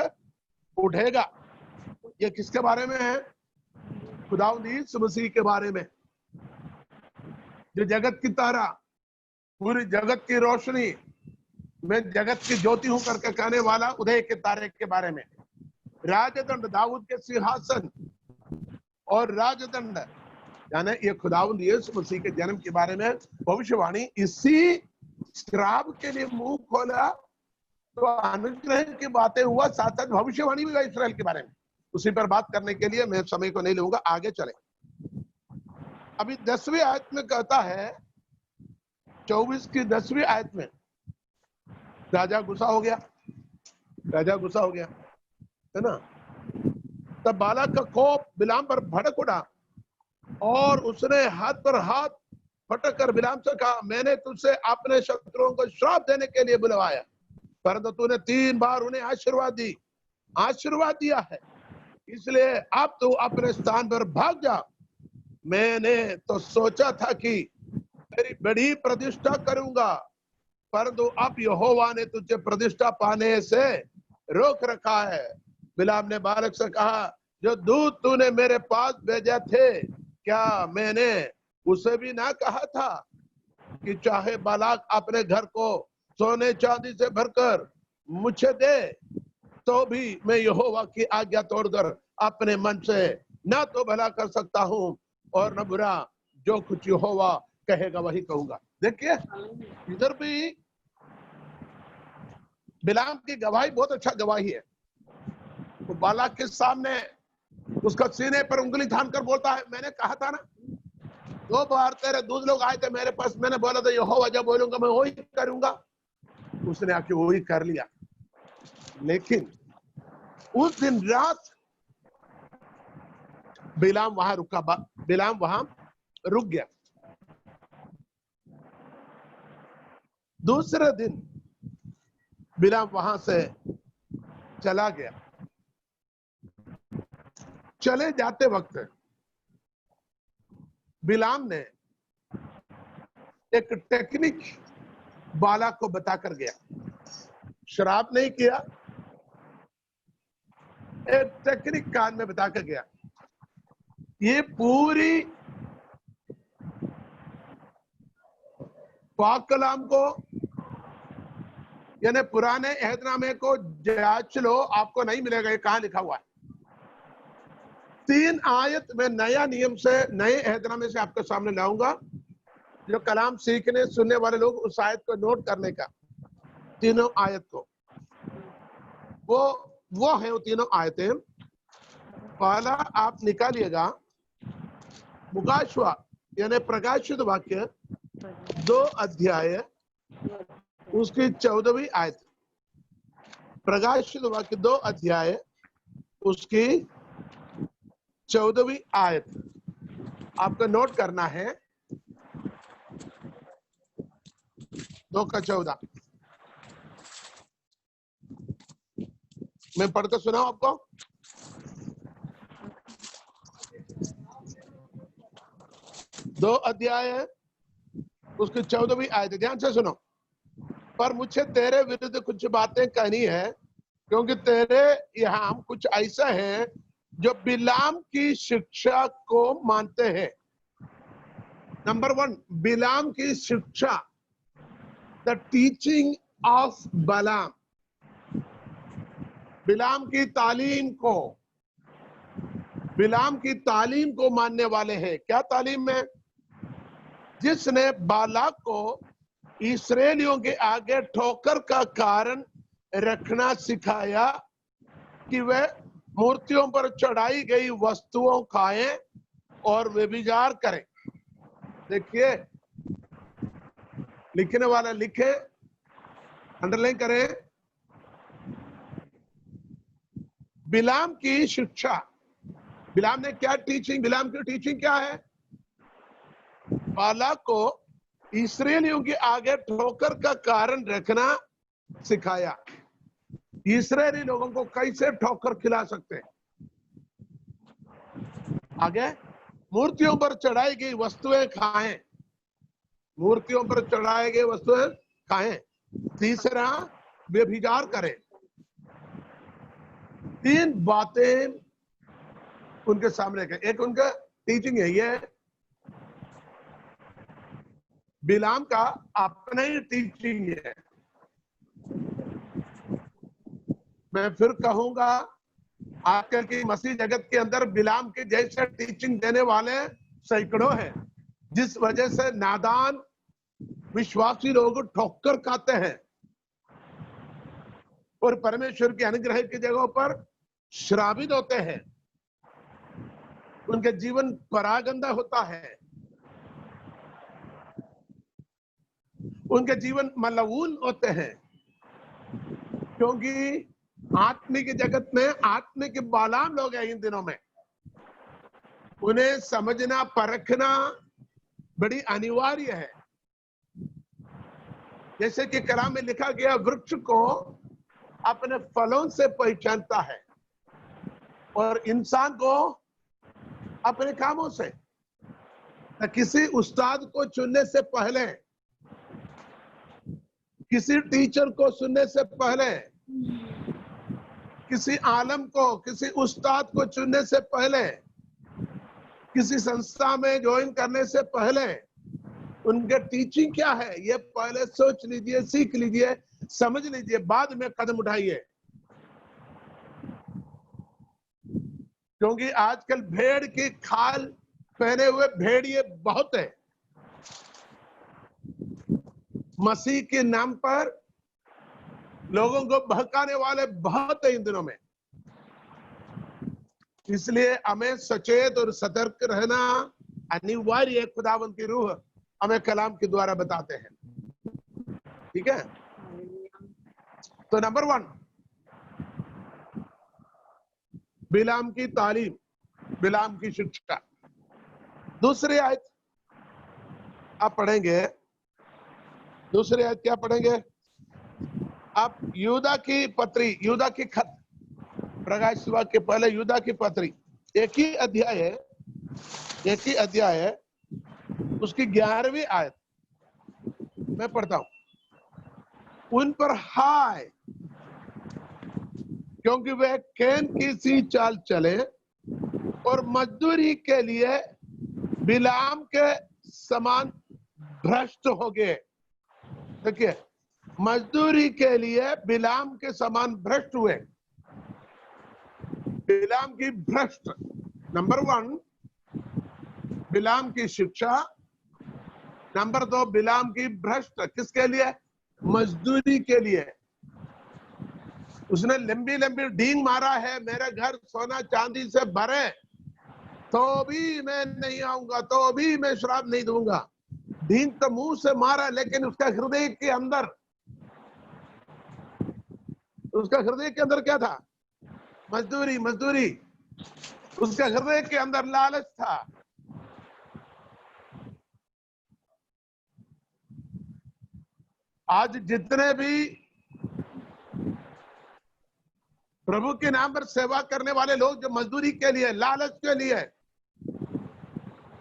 उठेगा। ये किसके बारे में है? खुदावंद यीशु मसीह के बारे में, जो जगत की तारा, पूरी जगत की रोशनी, मैं जगत की ज्योति हूं करके कहने वाला उदय के तारे के बारे में। राजदंड, दाऊद के सिंहासन और राजदंड, यानी ये खुदावंद यीशु मसीह के जन्म के बारे में भविष्यवाणी। इसी श्राप के लिए मुंह खोला तो अनुग्रह की बातें हुआ, साथ साथ भविष्यवाणी भी हुआ इस्राएल के बारे में। उसी पर बात करने के लिए मैं समय को नहीं लूंगा, आगे चले। अभी 10वीं आयत में कहता है, 24 की 10वीं आयत में, राजा गुस्सा हो गया, राजा गुस्सा हो गया, है ना। तब बालाक का कोप बिलाम पर भड़क उठा और उसने हाथ पर हाथ फटक कर बिलाम से कहा, मैंने तुझसे अपने शत्रुओं को श्राप देने के लिए बुलवाया, परंतु तूने 3 बार उन्हें आशीर्वाद दिया है, इसलिए अब तू अपने स्थान पर भाग जा। मैंने तो सोचा था कि तेरी बड़ी प्रतिष्ठा करूंगा, परंतु अब यहोवा ने तुझे प्रतिष्ठा पाने से रोक रखा है। बिलाम ने बालक से कहा, जो दूत तूने मेरे पास भेजा थे, क्या मैंने उसे भी ना कहा था कि चाहे बालाक अपने घर को सोने चांदी से भरकर मुझे दे, तो भी मैं यहोवा की आज्ञा तोड़कर अपने मन से ना तो भला कर सकता हूं और न बुरा, जो कुछ यहोवा कहेगा वही कहूंगा। देखिए, इधर भी बिलाम की गवाही बहुत अच्छा गवाही है। तो बालाक के सामने उसका सीने पर उंगली थाम कर बोलता है, मैंने कहा था ना, 2 बार तेरे दूध लोग आए थे मेरे पास, मैंने बोला था यहोवा जब बोलूंगा मैं वही करूंगा। उसने आके वही कर लिया। लेकिन उस दिन रात बिलाम वहां रुक गया। दूसरे दिन बिलाम वहां से चला गया। चले जाते वक्त बिलाम ने एक टेक्निक बालाक को बताकर गया। श्राप नहीं किया, एक टेक्निक कान में बताकर गया। ये पूरी पाक कलाम को, यानी पुराने अहदनामे को जांच लो, आपको नहीं मिलेगा ये कहां लिखा हुआ है। 3 आयत में नया नियम से, नए अहदनामे से आपके सामने लाऊंगा, जो कलाम सीखने सुनने वाले लोग उस आयत को नोट करने का। तीनों आयत को, वो है वो तीनों आयतें। पहला आप निकालिएगा, मुकाशवा यानी प्रकाशित वाक्य 2 अध्याय उसकी 14वीं आयत। प्रकाशित वाक्य 2 अध्याय उसकी 14वीं आयत आपको नोट करना है। 2 का 14 मैं पढ़कर सुनाऊं आपको। दो अध्याय है उसकी 14वीं आयत, ध्यान से सुनो। पर मुझे तेरे विरुद्ध कुछ बातें कहनी है, क्योंकि तेरे यहाँ कुछ ऐसा है जो बिलाम की शिक्षा को मानते हैं। नंबर 1, बिलाम की शिक्षा। द टीचिंग ऑफ बलाम, बिलाम की तालीम को मानने वाले हैं। क्या तालीम है? जिसने बालाक को इस्राएलियों के आगे ठोकर का कारण रखना सिखाया कि वे मूर्तियों पर चढ़ाई गई वस्तुओं खाएं और व्यभिचार करें। देखिए, लिखने वाला लिखे, अंडरलाइन करें। बिलाम की शिक्षा, बिलाम ने क्या टीचिंग, बिलाम की टीचिंग क्या है? बालाक को इस्राएलियों के आगे ठोकर का कारण रखना सिखाया। इस्राएली लोगों को कैसे ठोकर खिला सकते हैं? आगे, मूर्तियों पर चढ़ाई गई वस्तुएं खाएं, मूर्तियों पर चढ़ाई गई वस्तुएं खाएं। तीसरा, व्यभिचार करें। 3 बातें उनके सामने रखें। एक उनका टीचिंग है, ये बिलाम का अपना ही टीचिंग है। मैं फिर कहूंगा, आजकल की मसीह जगत के अंदर बिलाम के जैसे टीचिंग देने वाले सैकड़ों हैं, जिस वजह से नादान विश्वासी लोग ठोकर खाते हैं और परमेश्वर के अनुग्रह की जगहों पर श्रापित होते हैं। उनके जीवन परागंदा होता है, उनके जीवन मलऊन होते हैं, क्योंकि आत्मिक जगत में आत्मिक बालाम लोग हैं इन दिनों में। उन्हें समझना, परखना बड़ी अनिवार्य है। जैसे कि कलाम में लिखा गया, वृक्ष को अपने फलों से पहचानता है और इंसान को अपने कामों से। किसी उस्ताद को चुनने से पहले, किसी टीचर को सुनने से पहले, किसी आलम को, किसी उस्ताद को चुनने से पहले, किसी संस्था में ज्वाइन करने से पहले उनके टीचिंग क्या है, ये पहले सोच लीजिए, सीख लीजिए, समझ लीजिए, बाद में कदम उठाइए। क्योंकि आजकल भेड़ की खाल पहने हुए भेड़िए बहुत है। मसीह के नाम पर लोगों को बहकाने वाले बहुत है इन दिनों में। इसलिए हमें सचेत और सतर्क रहना अनिवार्य है। खुदावंद की रूह हमें कलाम के द्वारा बताते हैं। ठीक है, तो नंबर 1, बिलाम की तालीम, बिलाम की शिक्षा। दूसरी आयत आप पढ़ेंगे, दूसरी आयत क्या पढ़ेंगे आप? यूदा की पत्री, यूदा की खत, प्रकाश वाक्य के पहले यूदा की पत्री, एक ही अध्याय है, उसकी 11वीं आयत मैं पढ़ता हूं। उन पर हाय, क्योंकि वे कैन की सी चाल चले और मजदूरी के लिए बिलाम के समान भ्रष्ट हो गए। देखिए, मजदूरी के लिए बिलाम के समान भ्रष्ट हुए। बिलाम की भ्रष्ट, नंबर 1 बिलाम की शिक्षा, नंबर 2 बिलाम की भ्रष्ट। किसके लिए? मजदूरी के लिए। उसने लंबी लंबी डींग मारा है, मेरे घर सोना चांदी से भरे तो भी मैं नहीं आऊंगा, तो भी मैं श्राप नहीं दूंगा। डींग तो मुंह से मारा, लेकिन उसका हृदय के अंदर क्या था? मजदूरी, मजदूरी। उसके हृदय के अंदर लालच था। आज जितने भी प्रभु के नाम पर सेवा करने वाले लोग, जो मजदूरी के लिए, लालच के लिए,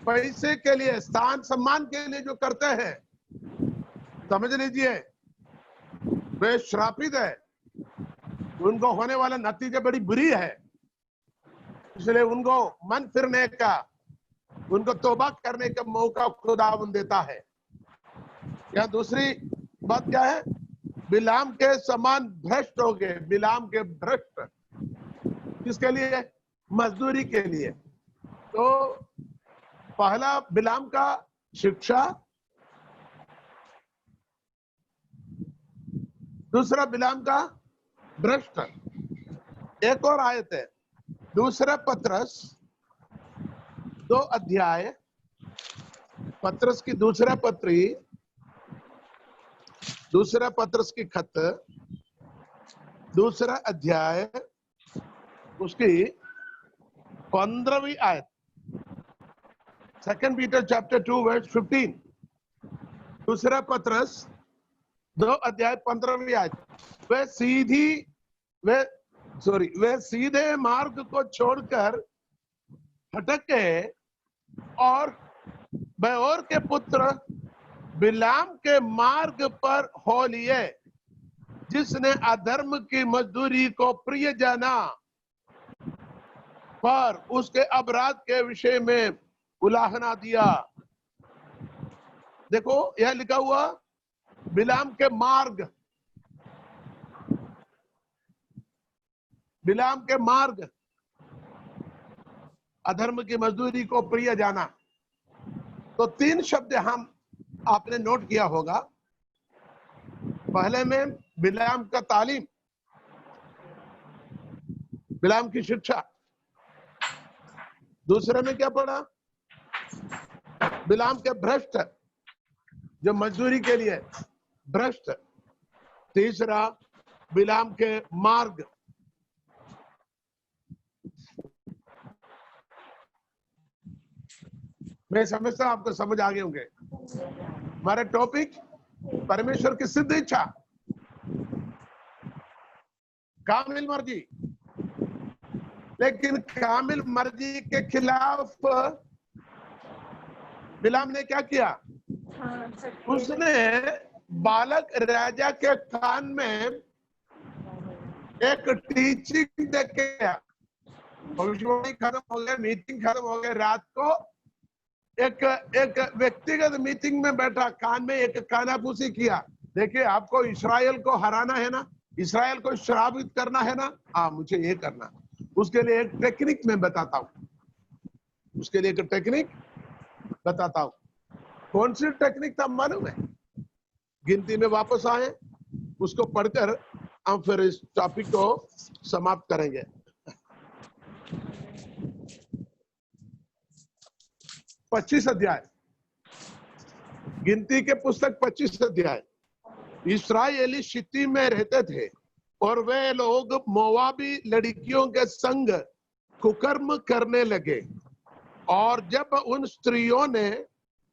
पैसे के लिए, स्थान सम्मान के लिए जो करते हैं, समझ लीजिए वे श्रापित है। उनको होने वाला नतीजा बड़ी बुरी है। इसलिए उनको मन फिरने का, उनको तौबा करने का मौका खुदावंद देता है। या दूसरी बात क्या है? बिलाम के समान भ्रष्ट हो गए। बिलाम के भ्रष्ट किसके लिए? मजदूरी के लिए। तो पहला बिलाम का शिक्षा, दूसरा बिलाम का भ्रष्ट। एक और आयत है, दूसरा पत्रस 2 अध्याय, पत्रस की दूसरा पत्रस की खत, दूसरा अध्याय, उसकी 15वीं आयत। 2 Peter chapter 2 verse 15। दूसरा पत्रस 2 अध्याय 15वीं आयत। वे सीधे मार्ग को छोड़कर भटके और बेओर के पुत्र बिलाम के मार्ग पर हो लिए, जिसने अधर्म की मजदूरी को प्रिय जाना, पर उसके अपराध के विषय में उलाहना दिया। देखो यह लिखा हुआ बिलाम के मार्ग, बिलाम के मार्ग, अधर्म की मजदूरी को प्रिय जाना। तो 3 शब्द हम आपने नोट किया होगा। पहले में बिलाम का तालीम, बिलाम की शिक्षा। दूसरे में क्या पढ़ा? बिलाम के भ्रष्ट, जो मजदूरी के लिए भ्रष्ट। तीसरा बिलाम के मार्ग। मैं समझता हूं आपको समझ आ गए होंगे। हमारा टॉपिक परमेश्वर की सिद्ध इच्छा, कामिल मर्जी। लेकिन कामिल मर्जी के खिलाफ बिलाम ने क्या किया? उसने बालक राजा के कान में एक टीचिंग दे के, भविष्यवाणी खत्म हो गया, मीटिंग खत्म हो गया, रात को एक व्यक्तिगत मीटिंग में बैठा, कान में एक कानाफूसी किया। देखिए, आपको इस्राएल को हराना है ना, इस्राएल को श्रापित करना है ना, हाँ मुझे ये करना। उसके लिए एक टेक्निक मैं बताता हूँ, उसके लिए एक टेक्निक बताता हूँ। कौन सी टेक्निक था मालूम है? गिनती में वापस आए, उसको पढ़कर हम फिर इस टॉपिक को समाप्त करेंगे। पच्चीस अध्याय, गिनती के पुस्तक 25 अध्याय। इस्राएली शित्तीम में रहते थे और वे लोग मोवाबी लड़कियों के संग कुकर्म करने लगे। और जब उन स्त्रियों ने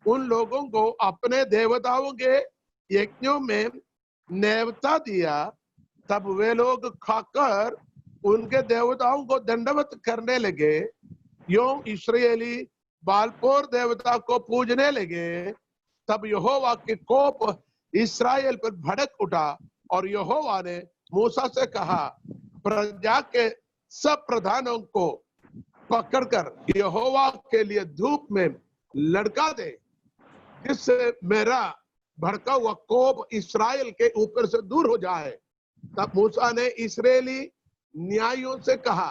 उन लोगों को अपने देवताओं के यज्ञों में नेवता दिया, तब वे लोग खाकर उनके देवताओं को दंडवत करने लगे। यों इस्राएली बालपोर देवता को पूजने लगे। तब यहोवा के कोप इस्राएल पर भड़क उठा और यहोवा ने मूसा से कहा, प्रजा के सब प्रधानों को पकड़कर यहोवा के लिए धूप में लड़का दे, जिससे मेरा भड़का हुआ कोप इस्राएल के ऊपर से दूर हो जाए। तब मूसा ने इस्राएली न्यायियों से कहा,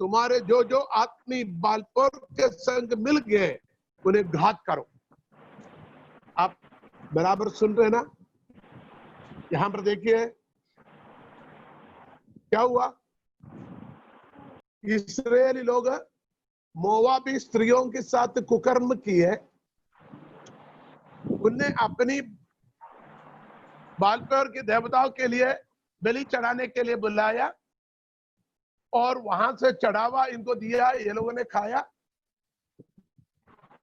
तुम्हारे जो जो आदमी बालपोर के संग मिल गए उन्हें घात करो। आप बराबर सुन रहे ना? यहां पर देखिए क्या हुआ। इस्राएली लोग मोवाबी स्त्रियों के साथ कुकर्म किए, उन्हें अपनी बालपोर के देवताओं के लिए बलि चढ़ाने के लिए बुलाया और वहां से चढ़ावा इनको दिया, ये लोगों ने खाया।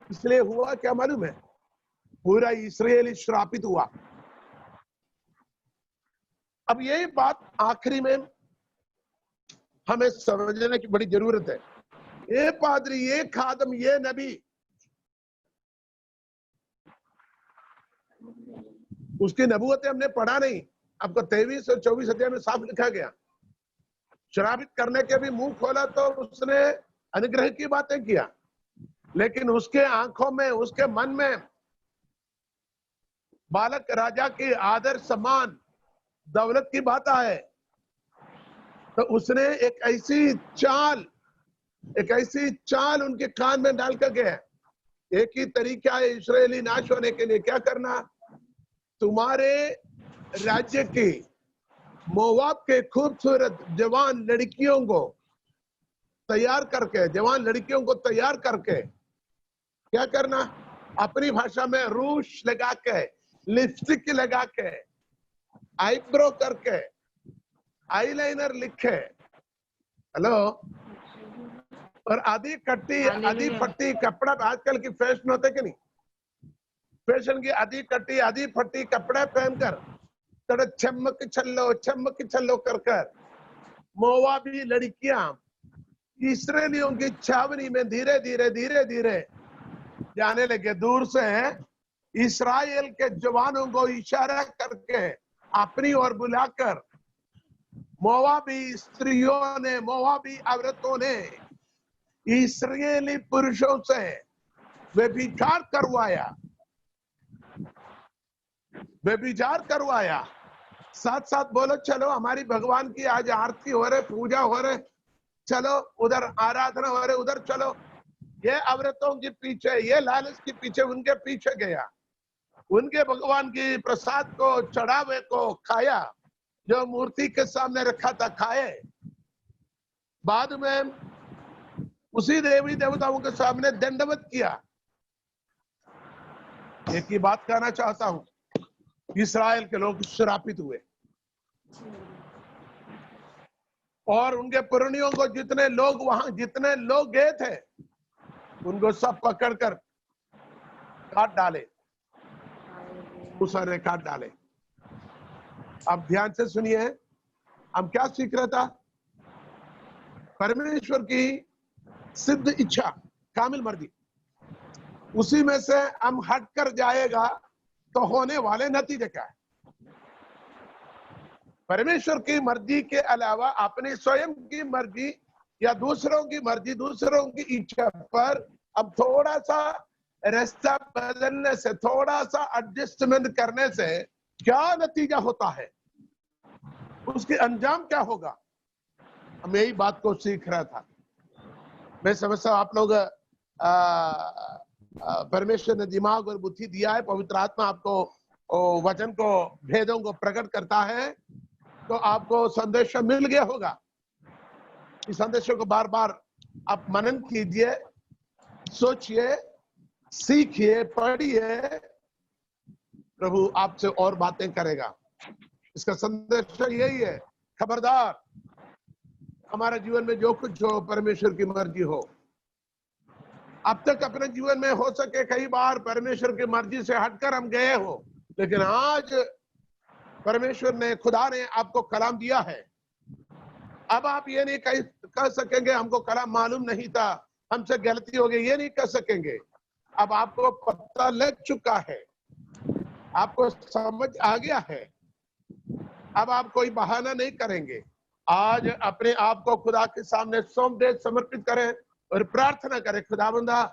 इसलिए हुआ क्या मालूम है? पूरा इस्राएल श्रापित हुआ। अब यही बात आखिरी में हमें समझने की बड़ी जरूरत है। ये पादरी, ये खादम, ये नबी, उसकी नबूवतें हमने पढ़ा नहीं। आपको 23 और 24 अध्याय में साफ लिखा गया। श्रापित करने के भी मुंह खोला तो उसने अनुग्रह की बातें किया, लेकिन उसके आंखों में, उसके मन में बालक राजा के आदर सम्मान दौलत की बात आए तो उसने एक ऐसी चाल उनके कान में डाल कर गया। एक ही तरीका है इस्राएली नाश होने के लिए, क्या करना, तुम्हारे राज्य की मोवाब के खूबसूरत जवान लड़कियों को तैयार करके, जवान लड़कियों को तैयार करके क्या करना, अपनी भाषा में रूश लगा के, लिपस्टिक लगा के, आईब्रो करके, आईलाइनर लिखे, हेलो, और आधी कट्टी आधी फट्टी कपड़ा, आजकल की फैशन होते कि नहीं, फैशन की आधी कट्टी आधी फट्टी कपड़ा पहनकर थोड़ा चमक छल्लो कर कर मोवाबी लड़कियां इस्राएलियों की छावनी में धीरे धीरे जाने लगे। दूर से इस्राएल के जवानों को इशारा करके अपनी ओर बुलाकर मोवाबी स्त्रियों ने, मोवाबी औरतों ने इस्राएली पुरुषों से व्यभिचार करवाया। साथ साथ बोलो, चलो हमारी भगवान की आज आरती हो रहे, पूजा हो रहे, चलो उधर आराधना हो रहे, उधर चलो। ये औरतों के पीछे, ये लालच के पीछे उनके पीछे गया, उनके भगवान की प्रसाद को, चढ़ावे को खाया, जो मूर्ति के सामने रखा था खाए। बाद में उसी देवी देवताओं के सामने दंडवत किया। एक ही बात कहना चाहता हूं, इस्राएल के लोग श्रापित हुए और उनके पुरनियों को जितने लोग गए थे उनको सब पकड़कर काट डाले, दूसरे काट डाले। अब ध्यान से सुनिए, हम क्या सीख रहा था, परमेश्वर की सिद्ध इच्छा, कामिल मर्जी, उसी में से हम हटकर जाएगा तो होने वाले नतीजे क्या है। परमेश्वर की मर्जी के अलावा अपनी स्वयं की मर्जी या दूसरों की मर्जी, दूसरों की इच्छा पर अब थोड़ा सा रास्ता बदलने से, थोड़ा सा एडजस्टमेंट करने से क्या नतीजा होता है, उसके अंजाम क्या होगा, हम यही बात को सीख रहा था। मैं समझता हूं आप लोग परमेश्वर ने दिमाग और बुद्धि दिया है, पवित्र आत्मा आपको वचन को, भेदों को प्रकट करता है, तो आपको संदेश मिल गया होगा। इस संदेशों को बार बार आप मनन कीजिए, सोचिए, सीखिए, पढ़िए, प्रभु आपसे और बातें करेगा। इसका संदेश यही है, खबरदार, हमारे जीवन में जो कुछ हो परमेश्वर की मर्जी हो। अब तक अपने जीवन में हो सके कई बार परमेश्वर की मर्जी से हटकर हम गए हो, लेकिन आज परमेश्वर ने, खुदा ने आपको कलाम दिया है। अब आप ये नहीं कह सकेंगे हमको कलाम मालूम नहीं था, हमसे गलती हो गई, ये नहीं कह सकेंगे। अब आपको पता लग चुका है, आपको समझ आ गया है, अब आप कोई बहाना नहीं करेंगे। आज अपने आप को खुदा के सामने सौंप दे, समर्पित करें और प्रार्थना करें, खुदावंदा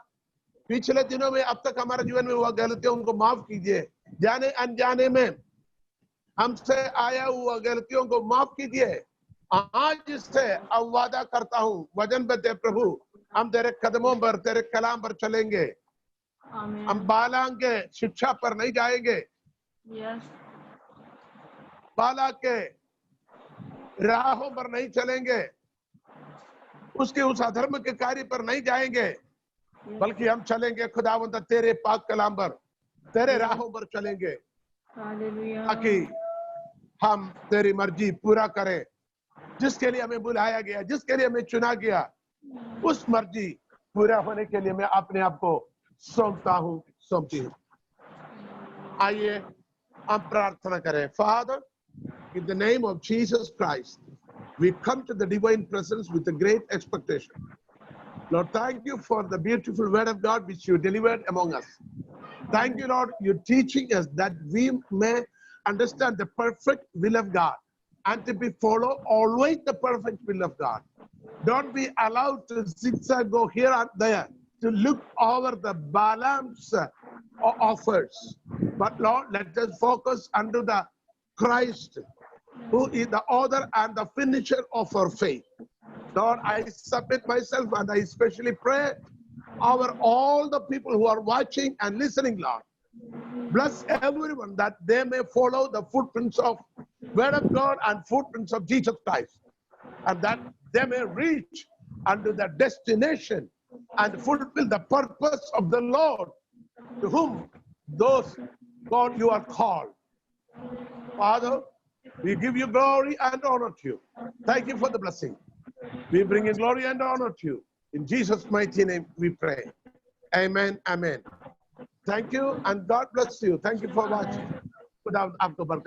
पिछले दिनों में अब तक हमारे जीवन में हुआ गलतियों को माफ कीजिए, जाने अनजाने में हमसे आया हुआ गलतियों को माफ कीजिए। आज इससे अब वादा करता हूँ, वचन पे प्रभु, हम तेरे कदमों पर, तेरे कलाम पर चलेंगे। हम बालाक के शिक्षा पर नहीं जाएंगे, बालाक के राहों पर नहीं चलेंगे, उसके उस अधर्म के कार्य पर नहीं जाएंगे, बल्कि हम चलेंगे खुदावंद तेरे पाक कलाम पर, तेरे राहों पर चलेंगे, ताकि हम तेरी मर्जी पूरा करें, जिसके लिए हमें बुलाया गया, जिसके लिए हमें चुना गया, उस मर्जी पूरा होने के लिए मैं अपने आप को सौंपती हूँ। आइए हम प्रार्थना करें। Father, in the name of Jesus Christ, we come to the divine presence with a great expectation. Lord, thank you for the beautiful word of God which you delivered among us. Thank you, Lord, you're teaching us that we may understand the perfect will of God and to be follow always the perfect will of God. Don't be allowed to zigzag, go here and there, to look over the Balaam's offers. But Lord, let us focus unto the Christ, who is the author and the finisher of our faith. Lord, I submit myself and I especially pray over all the people who are watching and listening, Lord. Bless everyone that they may follow the footprints of Word of God and footprints of Jesus Christ, and that they may reach unto the destination and fulfill the purpose of the Lord, to whom those, God, you are called. Father, we give you glory and honor to you. Thank you for the blessing. We bring in glory and honor to you. In Jesus' mighty name we pray. Amen. Amen. Thank you and God bless you. Thank you for watching. Good afternoon.